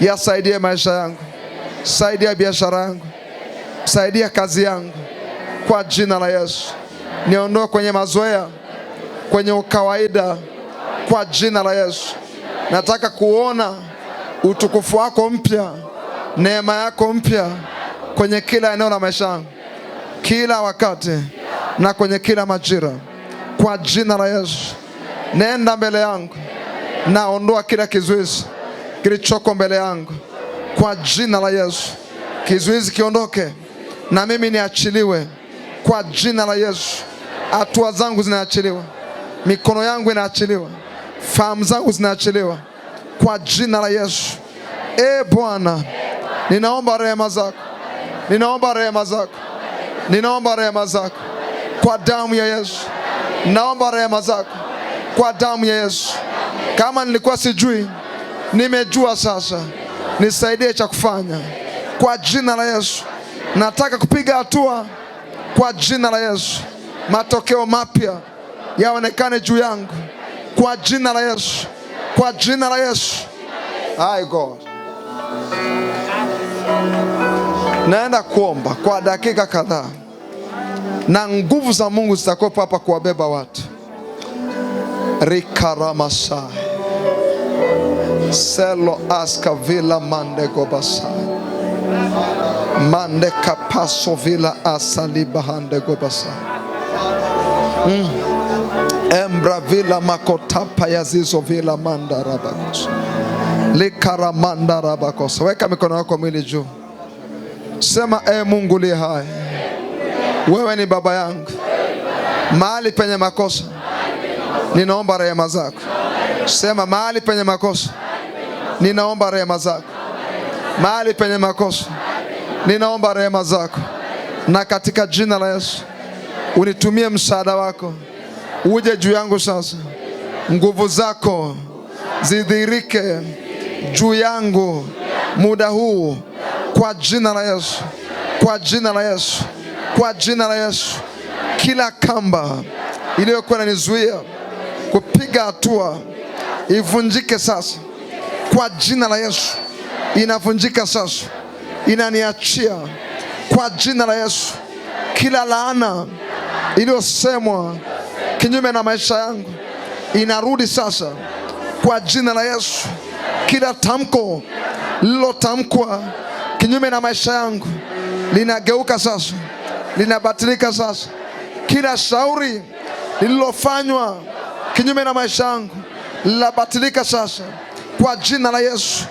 Yasaidie maisha yangu, saidia biashara yangu, saidia kazi yangu, kwa jina la Yesu. Niondoe kwenye mazoea, kwenye ukawaida, kwa jina la Yesu. Nataka kuona utukufu wako mpya, neema yako mpya kwenye kila eneo la maisha yangu, kila wakati na kwenye kila majira, kwa jina la Yesu. Nenda mbele yangu na ondoa kila kizuizi kilichoko mbele yangu, kwa jina la Yesu. Kizuizi kiondoke na mimi niachiliwe, kwa jina la Yesu. Hatua zangu zinaachiliwa, mikono yangu inaachiliwa, fahamu zangu zinaachiliwa, kwa jina la Yesu. Bwana, ninaomba rehema zako, ninaomba rehema zako, ninaomba rehema zako kwa damu ya Yesu. Naomba rehema zako kwa damu ya Yesu. Kama nilikuwa sijui, nimejua sasa. Nisaidie cha kufanya, kwa jina la Yesu. Nataka kupiga hatua kwa jina la Yesu. Matokeo mapya yaonekane juu yangu kwa jina la Yesu, kwa jina la Yesu. Hai God. Naenda kuomba kwa dakika kadhaa, na nguvu za Mungu zitakuwa hapa kuwabeba watu. Rikaramasai selo aska vila mande gobasai mande kapaso vila asali bahande gobasai embra vila makotapa yazizo vila manda rabakos likara manda rabakos. Weka mikono yako mwili juu, sema Mungu li hai, wewe ni baba yangu. Mahali penye makosa ninaomba rehema zako. Sema mahali penye makosa ninaomba rehema zako. Mahali penye makosa ninaomba rehema zako, na katika jina la Yesu unitumie msaada wako, uje juu yangu sasa. Nguvu zako zidhirike juu yangu muda huu kwa jina la Yesu, kwa jina la Yesu, kwa jina la Yesu. Kila kamba iliyokuwa inanizuia kupiga hatua ivunjike sasa kwa jina la Yesu. Inavunjika sasa, inaniachia kwa jina la Yesu. Kila laana iliyosemwa kinyume na maisha yangu inarudi sasa kwa jina la Yesu. Kila tamko lililotamkwa kinyume na maisha yangu linageuka sasa, linabatilika sasa. Kila shauri lililofanywa kinyume na maisha yangu linabatilika sasa kwa jina la Yesu.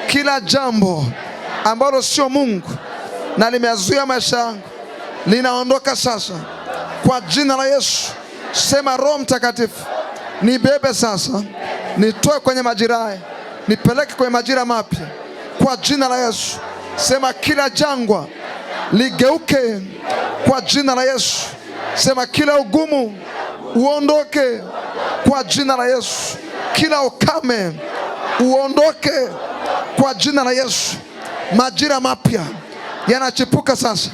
Kila jambo ambalo sio Mungu na limezuia maisha yangu linaondoka sasa kwa jina la Yesu. Sema Roho Mtakatifu, nibebe sasa, nitoe kwenye majira haya, nipeleke kwenye majira mapya kwa jina la Yesu. Sema kila jangwa ligeuke kwa jina la Yesu. Sema kila ugumu uondoke kwa jina la Yesu. Kila ukame uondoke kwa jina la Yesu. Majira mapya yanachipuka sasa,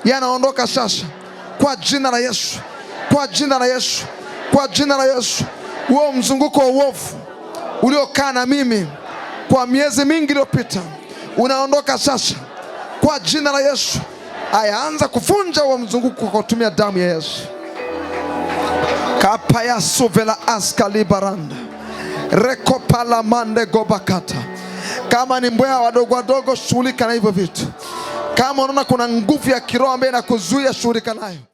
yanaondoka sasa kwa jina la Yesu, kwa jina la Yesu, kwa jina la Yesu. Huo mzunguko wa uovu uliokaa na mimi kwa miezi mingi iliyopita unaondoka sasa kwa jina la Yesu. Ayaanza kuvunja huo mzunguko kwa kutumia damu ya Yesu. Kapaya suvela askali baranda rekopala mande gobakata. Kama ni mbweha wadogo wadogo, shughulika na hivyo vitu. Kama unaona kuna nguvu ya kiroho ambayo inakuzuia, shughulika nayo.